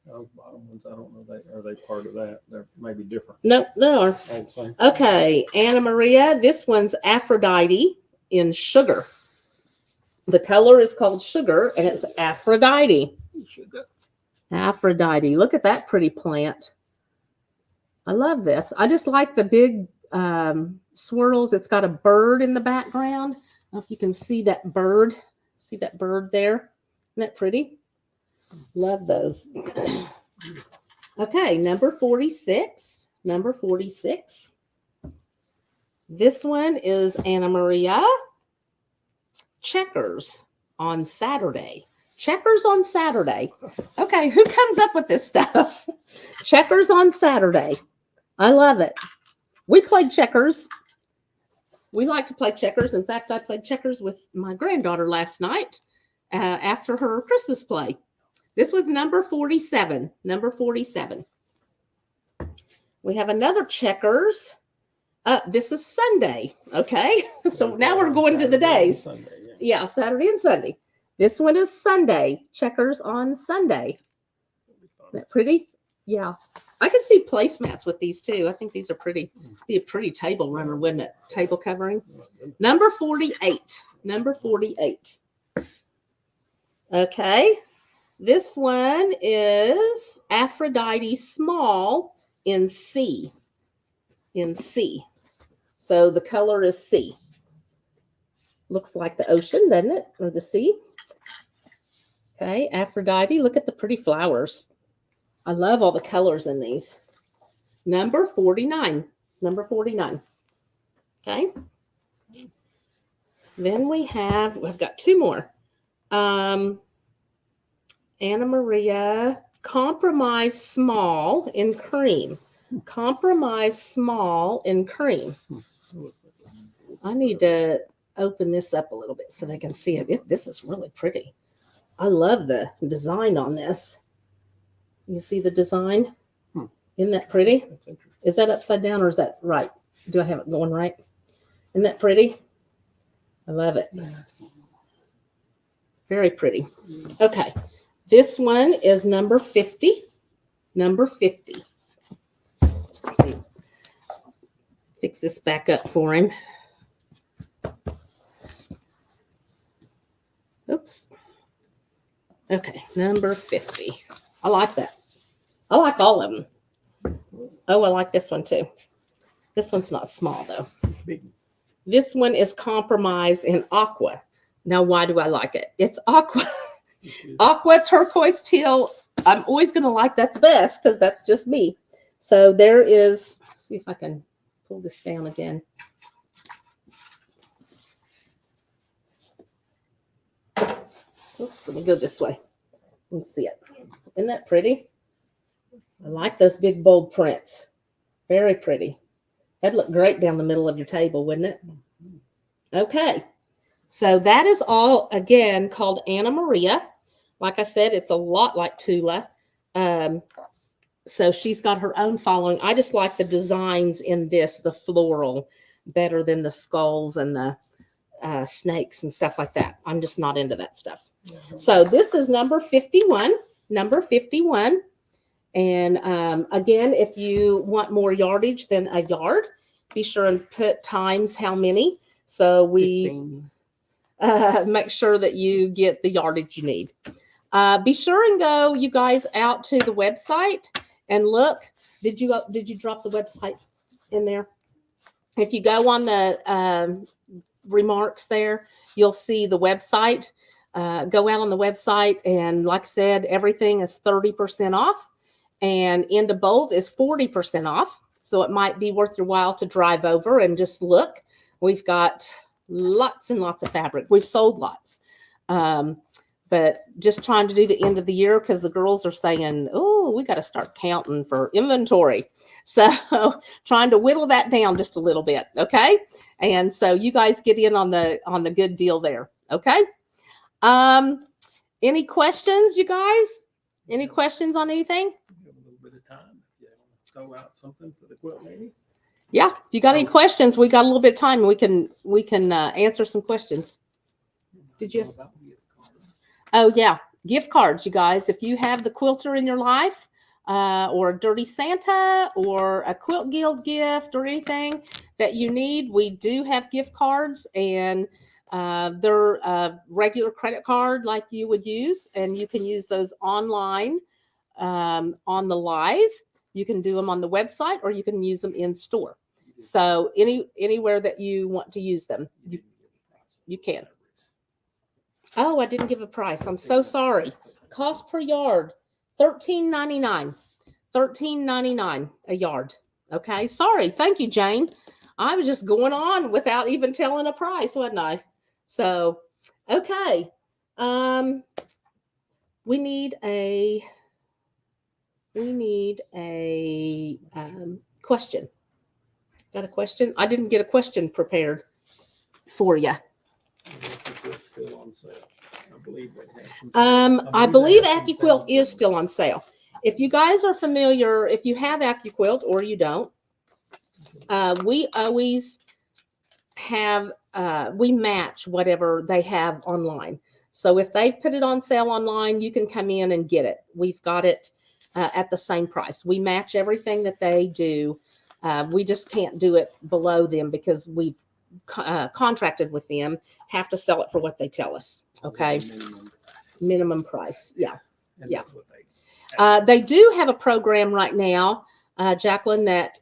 Those bottom ones, I don't know. Are they part of that? They're maybe different. Nope, they are. All the same. Okay, Anna Maria. This one's Aphrodite in sugar. The color is called sugar, and it's Aphrodite. Sugar. Aphrodite. Look at that pretty plant. I love this. I just like the big swirls. It's got a bird in the background. I don't know if you can see that bird. See that bird there? Isn't that pretty? Love those. Okay, number 46. Number 46. This one is Anna Maria. Checkers on Saturday. Checkers on Saturday. Okay, who comes up with this stuff? Checkers on Saturday. I love it. We played checkers. We like to play checkers. In fact, I played checkers with my granddaughter last night after her Christmas play. This was number 47. Number 47. We have another checkers. This is Sunday. Okay. So now we're going to the days. Sunday, yeah, Saturday and Sunday. This one is Sunday. Checkers on Sunday. Isn't that pretty? Yeah. I could see placemats with these too. I think these are pretty. Be a pretty table runner, wouldn't it? Table covering. Number 48. Number 48. Okay. This one is Aphrodite small in C. In C. So the color is C. Looks like the ocean, doesn't it? Or the sea. Okay, Aphrodite. Look at the pretty flowers. I love all the colors in these. Number 49. Number 49. Okay. Then we've got two more. Anna Maria, compromise small in cream. Compromise small in cream. I need to open this up a little bit so they can see it. This is really pretty. I love the design on this. You see the design? Isn't that pretty? Is that upside down or is that right? Do I have it going right? Isn't that pretty? I love it. Very pretty. Okay. This one is number 50. Number 50. Fix this back up for him. Oops. Okay, number 50. I like that. I like all of them. Oh, I like this one too. This one's not small though. Big. This one is Compromise in aqua. Now, why do I like it? It's aqua. Aqua, turquoise, teal. I'm always going to like that the best because that's just me. So there is, let's see if I can pull this down again. Oops, let me go this way. Let's see it. Isn't that pretty? I like those big bold prints. Very pretty. That'd look great down the middle of your table, wouldn't it? Okay. So that is all, again, called Anna Maria. Like I said, it's a lot like Tula. So she's got her own following. I just like the designs in this, the floral, better than the skulls and the snakes and stuff like that. I'm just not into that stuff. So this is number 51. Number 51. And again, if you want more yardage than a yard, be sure and put times how many. So we make sure that you get the yardage you need. Be sure and go, you guys, out to the website and look. Did you drop the website in there? If you go on the remarks there, you'll see the website. Go out on the website, and like I said, everything is 30% off, and Into Bold is 40% off. So it might be worth your while to drive over and just look. We've got lots and lots of fabric. We've sold lots. But just trying to do the end of the year because the girls are saying, oh, we got to start counting for inventory. So trying to whittle that down just a little bit. Okay. And so you guys get in on the good deal there. Okay. Any questions, you guys? Any questions on anything? We have a little bit of time. If you want to throw out something for the quilt lady. Yeah. If you got any questions, we got a little bit of time and we can answer some questions. Did you? Oh, yeah. Gift cards, you guys. If you have the quilter in your life or a Dirty Santa or a Quilt Guild gift or anything that you need, we do have gift cards, and they're a regular credit card like you would use, and you can use those online on the live. You can do them on the website, or you can use them in store. So anywhere that you want to use them, you can. Oh, I didn't give a price. I'm so sorry. Cost per yard, $13.99. $13.99 a yard. Okay. Sorry. Thank you, Jane. I was just going on without even telling a price, wasn't I? So, okay. We need a question. Got a question? I didn't get a question prepared for you. I believe AccuQuilt is still on sale. If you guys are familiar, if you have AccuQuilt or you don't, we always have, we match whatever they have online. So if they've put it on sale online, you can come in and get it. We've got it at the same price. We match everything that they do. We just can't do it below them because we've contracted with them, have to sell it for what they tell us. Okay. Minimum price. Yeah. Yeah. They do have a program right now, Jacqueline, that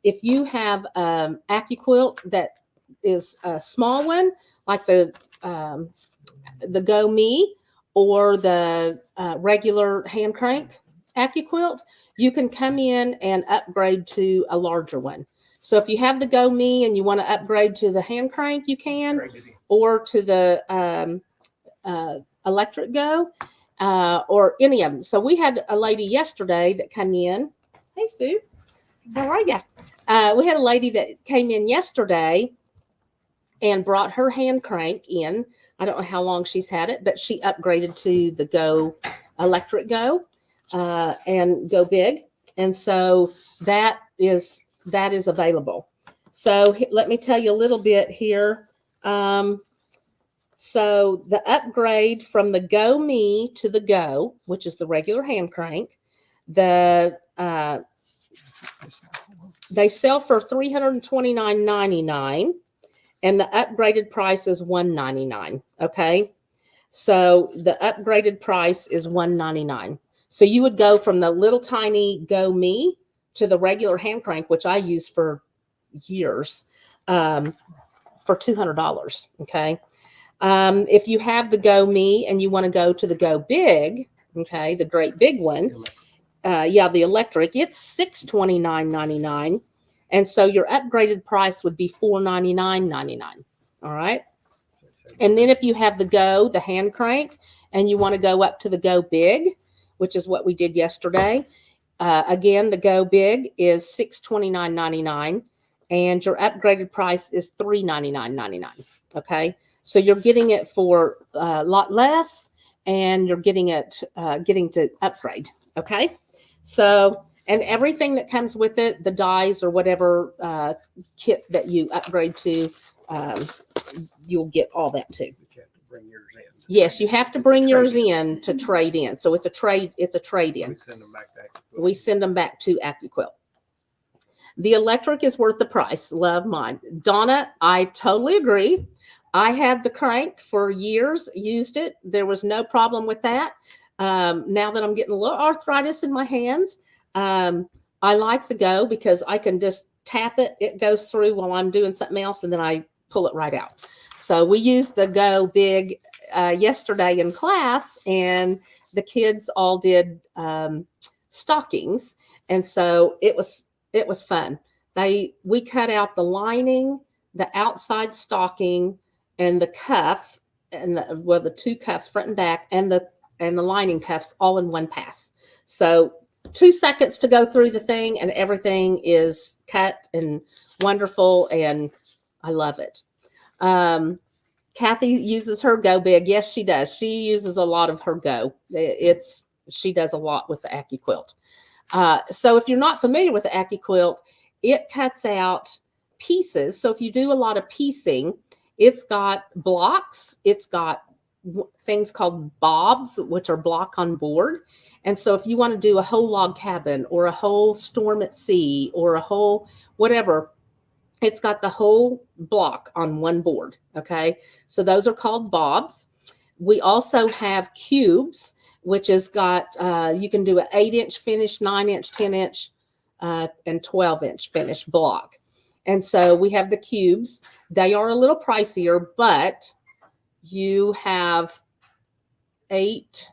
if you have AccuQuilt that is a small one, like the Go Me or the regular hand crank AccuQuilt, you can come in and upgrade to a larger one. So if you have the Go Me and you want to upgrade to the hand crank, you can, or to the electric Go, or any of them. So we had a lady yesterday that came in. Hey, Sue. How are you? We had a lady that came in yesterday and brought her hand crank in. I don't know how long she's had it, but she upgraded to the Go electric Go and Go Big. And so that is available. So let me tell you a little bit here. So the upgrade from the Go Me to the Go, which is the regular hand crank, the They sell for $329.99, and the upgraded price is $199. Okay, so the upgraded price is $199. So you would go from the little tiny Go Me to the regular hand crank, which I use for years, for $200. Okay. If you have the Go Me and you want to go to the Go Big, okay, the great big one, the electric, it's $629.99, and so your upgraded price would be $499.99. All right, and then if you have the hand crank, and you want to go up to the Go Big, which is what we did yesterday, again, the Go Big is $629.99, and your upgraded price is $399.99. Okay, so you're getting it for a lot less, and you're getting to upgrade. Okay, so, and everything that comes with it, the dies or whatever kit that you upgrade to, you'll get all that too. But you have to bring yours in. Yes, you have to bring yours in to trade in. So it's a trade in. We send them back to AccuQuilt. We send them back to AccuQuilt. The electric is worth the price. Love mine. Donna, I totally agree. I had the crank for years, used it. There was no problem with that. Now that I'm getting a little arthritis in my hands, I like the Go because I can just tap it. It goes through while I'm doing something else, and then I pull it right out. So we used the Go Big yesterday in class, and the kids all did stockings, and so it was fun. We cut out the lining, the outside stocking, and the cuff, and the two cuffs front and back, and the lining cuffs all in one pass. So 2 seconds to go through the thing, and everything is cut and wonderful, and I love it. Kathy uses her Go Big. Yes, she does. She uses a lot of her Go. She does a lot with the AccuQuilt. So if you're not familiar with the AccuQuilt, it cuts out pieces. So if you do a lot of piecing, it's got blocks. It's got things called bobs, which are block on board. And so if you want to do a whole log cabin or a whole storm at sea or a whole whatever, it's got the whole block on one board. Okay, so those are called bobs. We also have cubes, which has got, you can do an 8-inch finish, 9-inch, 10-inch, and 12-inch finish block. And so we have the cubes. They are a little pricier, but you have 8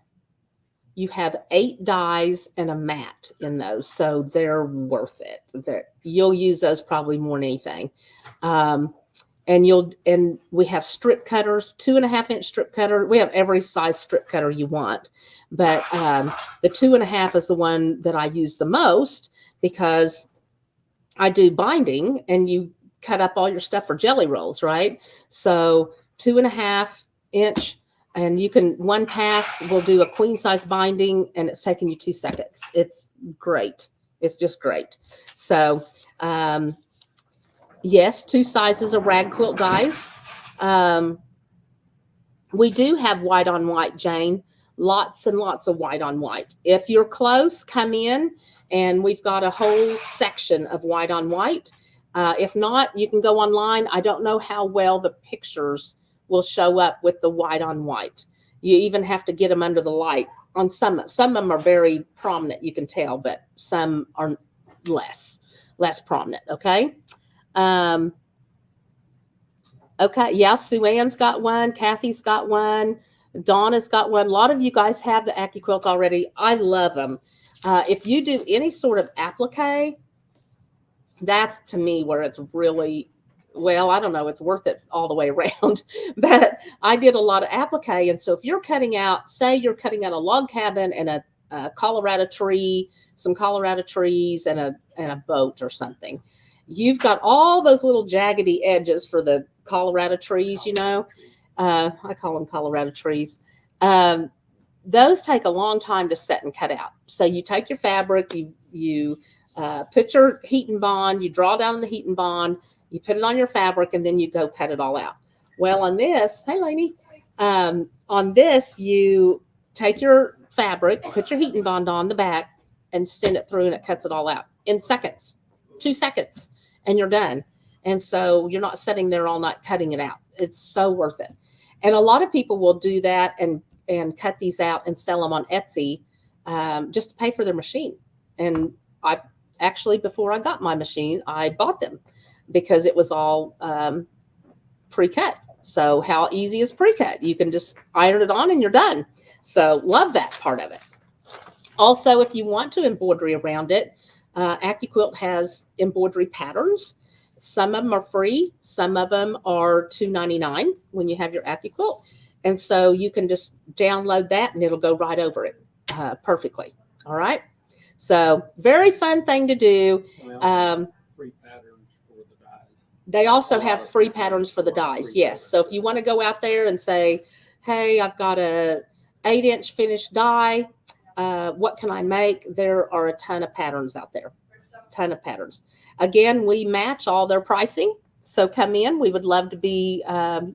dies and a mat in those, so they're worth it. You'll use those probably more than anything. And we have strip cutters, 2.5-inch strip cutter. We have every size strip cutter you want, but the 2.5 is the one that I use the most because I do binding, and you cut up all your stuff for jelly rolls, right? So 2.5-inch. And you can, one pass will do a queen size binding, and it's taking you 2 seconds. It's great. It's just great. So, yes, 2 sizes of rag quilt dies. We do have white on white, Jane. Lots and lots of white on white. If you're close, come in, and we've got a whole section of white on white. If not, you can go online. I don't know how well the pictures will show up with the white on white. You even have to get them under the light. On some of them are very prominent, you can tell, but some are less prominent. Okay. Okay. Yeah. Sue Ann's got one. Kathy's got one. Donna's got one. A lot of you guys have the AccuQuilt already. I love them. If you do any sort of applique, that's to me where it's really, well, I don't know, it's worth it all the way around, but I did a lot of applique. And so if you're cutting out, say you're cutting out a log cabin and a Colorado tree, some Colorado trees and a boat or something, you've got all those little jaggedy edges for the Colorado trees, you know, I call them Colorado trees. Those take a long time to set and cut out. So you take your fabric, you put your heat and bond, you draw down the heat and bond, you put it on your fabric, and then you go cut it all out. Well, on this, hey, Lainey, on this, you take your fabric, put your heat and bond on the back, and send it through, and it cuts it all out in seconds, 2 seconds, and you're done. And so you're not sitting there all night cutting it out. It's so worth it. And a lot of people will do that and cut these out and sell them on Etsy, just to pay for their machine. And I've actually, before I got my machine, I bought them because it was all pre-cut. So how easy is pre-cut? You can just iron it on and you're done. So love that part of it. Also, if you want to embroidery around it, AccuQuilt has embroidery patterns. Some of them are free. Some of them are $2.99 when you have your AccuQuilt. And so you can just download that and it'll go right over it perfectly. All right. So very fun thing to do. Free patterns for the dies. They also have free patterns for the dies. Yes. So if you want to go out there and say, hey, I've got a 8-inch finished die. What can I make? There are a ton of patterns out there. Ton of patterns. Again, we match all their pricing. So come in. We would love to be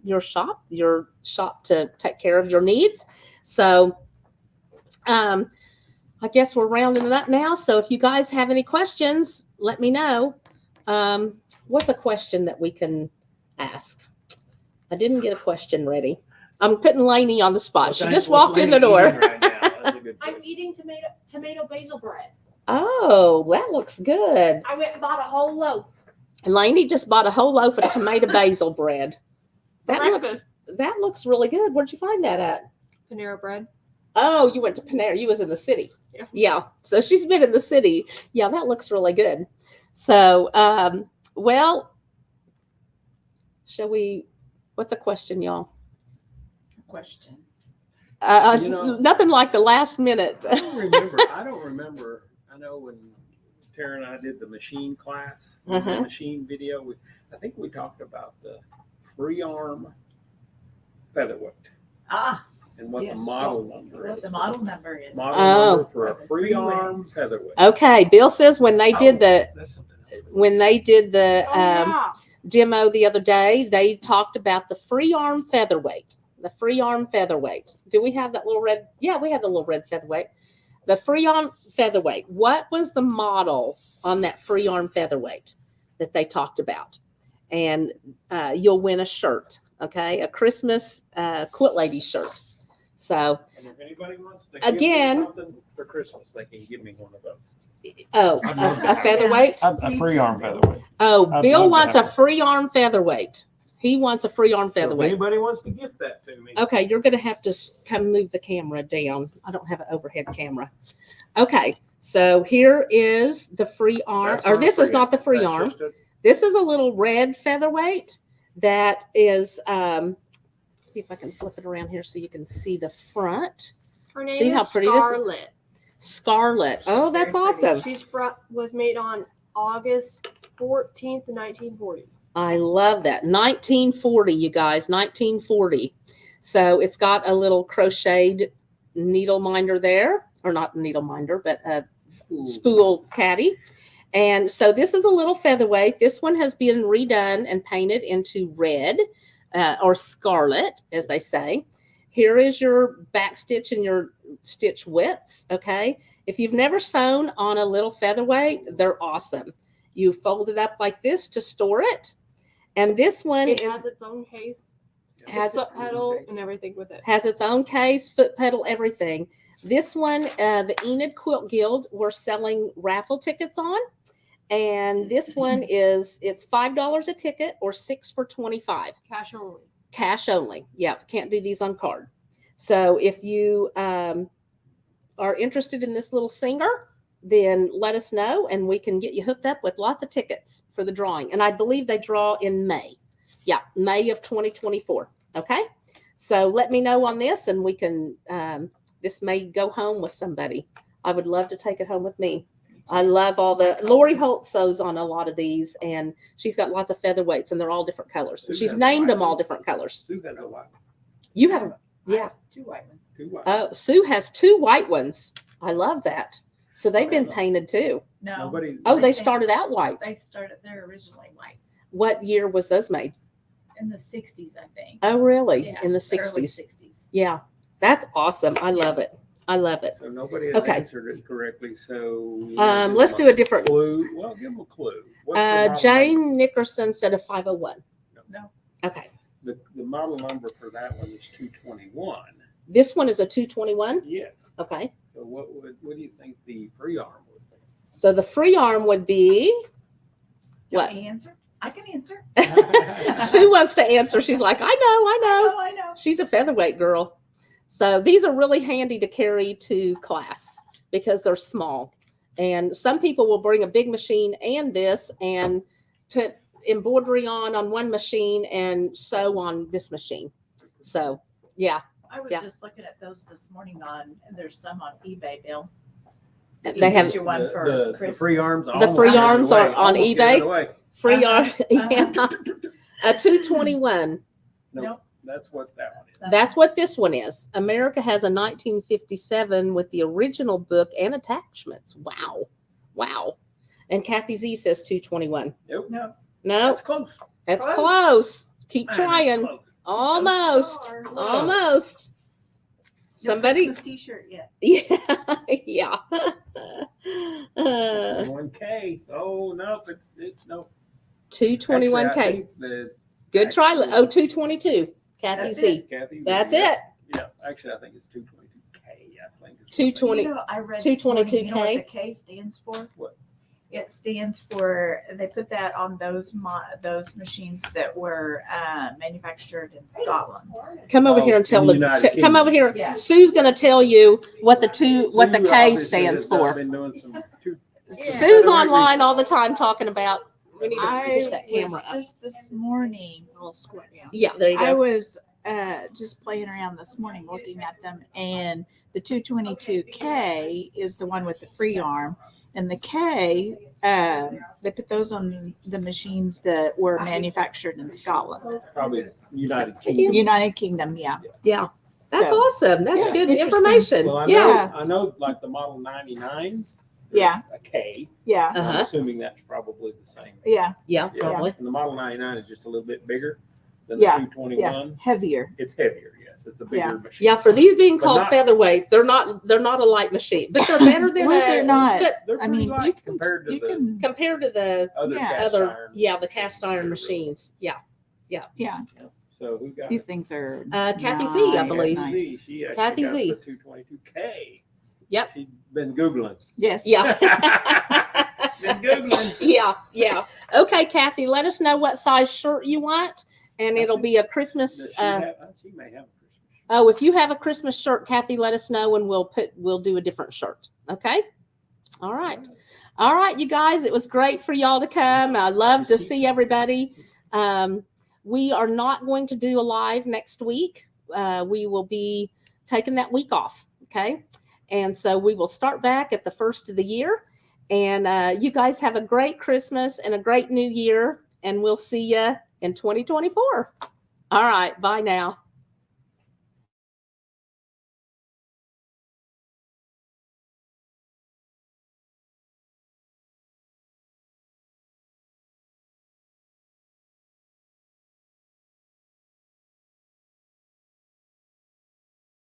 your shop to take care of your needs. So I guess we're rounding it up now. So if you guys have any questions, let me know. What's a question that we can ask? I didn't get a question ready. I'm putting Lainey on the spot. She just walked in the door. Right now? That's a good I'm question. eating tomato basil bread. Oh, that looks good. I went and bought a whole loaf. Lainey just bought a whole loaf of tomato basil bread. That Breakfast. looks really good. Where'd you find that at? Panera bread. Oh, you went to Panera. You was in the city. Yeah. Yeah. So she's been in the city. Yeah, that looks really good. So, well, shall we? What's a question, y'all? Question. Nothing like the last minute. I don't remember. I know when Tara and I did the machine class, the machine video, I think we talked about the free arm featherweight Ah, and what yes, the model number what is. the model number is. Model number for a free arm featherweight. Okay, Bill says when they did That's something else. Yeah. demo the other day, they talked about the free arm featherweight. The free arm featherweight. Do we have that little red? Yeah, we have the little red featherweight. The free arm featherweight. What was the model on that free arm featherweight that they talked about? And you'll win a shirt, okay? A Christmas Quilt Lady shirt. So, And if anybody wants to Again- give me something for Christmas, they can give me one of those. oh, I'd love to a have featherweight? A free arm featherweight. Oh, I'd Bill love to wants a have it. free arm featherweight. He wants a free arm So if featherweight. anybody wants to gift that to me. Okay, you're going to have to come move the camera down. I don't have an overhead camera. Okay, so here is the free arm, That's or not a this is free not the free That's arm. just a- This is a little red featherweight that is, see if I can flip it around here so you can see the front. Her name See is how pretty this is? Scarlett. Scarlet. Oh, that's very pretty. awesome. Was made on August 14th, 1940. I love that. 1940, you guys, 1940. So it's got a little crocheted needle minder there, or not needle minder, but a spool caddy. And so this is a little featherweight. This one has been redone and painted into red or scarlet, as they say. Here is your back stitch and your stitch widths, okay? If you've never sewn on a little featherweight, they're awesome. You fold it up like this to store it. And this one It has its own case, has foot pedal, and everything with it. has its own case, foot pedal, everything. This one, the Enid Quilt Guild, we're selling raffle tickets on. And this one it's $5 a ticket or 6 for $25. Cash only. Cash only. Yeah, can't do these on card. So if you are interested in this little singer, then let us know and we can get you hooked up with lots of tickets for the drawing. And I believe they draw in May. Yeah, May of 2024. Okay. So let me know on this and we can, this may go home with somebody. I would love to take it home with me. I love all the, Lori Holt sews on a lot of these and she's got lots of featherweights and they're all different colors. Sue She's has named a them all white different colors. Sue has a white. You have, yeah. 2 white ones. Two white. Sue has 2 white ones. I love that. So they've been painted too. No, Nobody. Oh, they think- started out white. they started. They're originally white What year was those made? in the 60s, I think. Oh, really? Yeah, In the early 60s. 60s. Yeah. That's awesome. I love it. I love it. So nobody has Okay. answered it correctly. So Let's do a different. clue. Well, give them a clue. What's the model number? Jane Nickerson said a 501. No. Okay. The model number for that one is 221. This one is a 221. Yes. Okay. So what do you think the free arm would So the free arm would be You what? want me to answer? I can answer. be? Sue wants to answer. She's like, I know. Oh, I know. She's a featherweight girl. So these are really handy to carry to class because they're small. And some people will bring a big machine and this and put embroidery on one machine and sew on this machine. So yeah, I was Yeah. just looking at those this morning and there's some on eBay, Bill. they have Get you one for the Christmas. free arms. The free arms are on eBay? Away. free Uh-huh. arm. Yeah. A 221. Nope. That's what that one is. That's what this one is. America has a 1957 with the original book and attachments. Wow. And Kathy Z says 221. Nope. No. No, That's close. that's Close. close. Keep Man, that's trying. close. Almost. Close. Almost. No Somebody. Christmas T-shirt yet. Yeah. Yeah. 1K. Oh no, it's no. 221K. Actually, I think Good try. actually- Oh, 222. Kathy That's Z. Kathy. That's yeah. it. Yeah, actually, I think it's 222K. I think it's 220. You know, I read this morning, 222K. You know what the K stands for? What? It stands for, they put that on those machines that were manufactured in Scotland. Come over Oh, here and tell in the. the United Come Kingdom. over here. Yeah. Sue's going to tell you what the Sue K obviously stands has for. been doing some Yeah. Sue's online all the time talking about. We need to push I that camera was up. just this morning. I'll square down. Yeah, there you I go. was just playing around this morning looking at them, and the 222K is the one with the free arm, and the K, they put those on the machines that were manufactured in Scotland, probably United Thank you. Kingdom. United Kingdom. Yeah, Yeah, that's So, awesome. That's yeah. good Interesting. information. Well, Yeah. I know like the Model 99. there's Yeah. A K. yeah, and I'm Uh-huh. assuming that's probably the same. yeah, Yeah, Yeah. probably. And the Model 99 is just a little bit bigger than Yeah, the 221. heavier. It's heavier, yes. It's a bigger Yeah. machine. Yeah, for these being But called not- featherweight, they're not a light machine, but they're better than Well, they're not. but They're I pretty mean, light you can, compared to you the can, compared to the other yeah. cast other, iron. the cast iron machines. Yeah. yeah. So who got These it? things are Kathy Z, I nice, believe. Kathy Z. nice. She actually Kathy got Z. the 222K. Yep. She's been Googling. Yes. Yeah. Been Googling. Yeah. Okay, Kathy, let us know what size shirt you want, and it'll be a Christmas. She may have a Christmas shirt. Oh, if you have a Christmas shirt, Kathy, let us know, and we'll do a different shirt. Okay. All right, you guys. It was great for y'all to come. I love to see everybody. We are not going to do a live next week. We will be taking that week off. Okay. And so we will start back at the first of the year. And you guys have a great Christmas and a great new year. And we'll see you in 2024. All right. Bye now.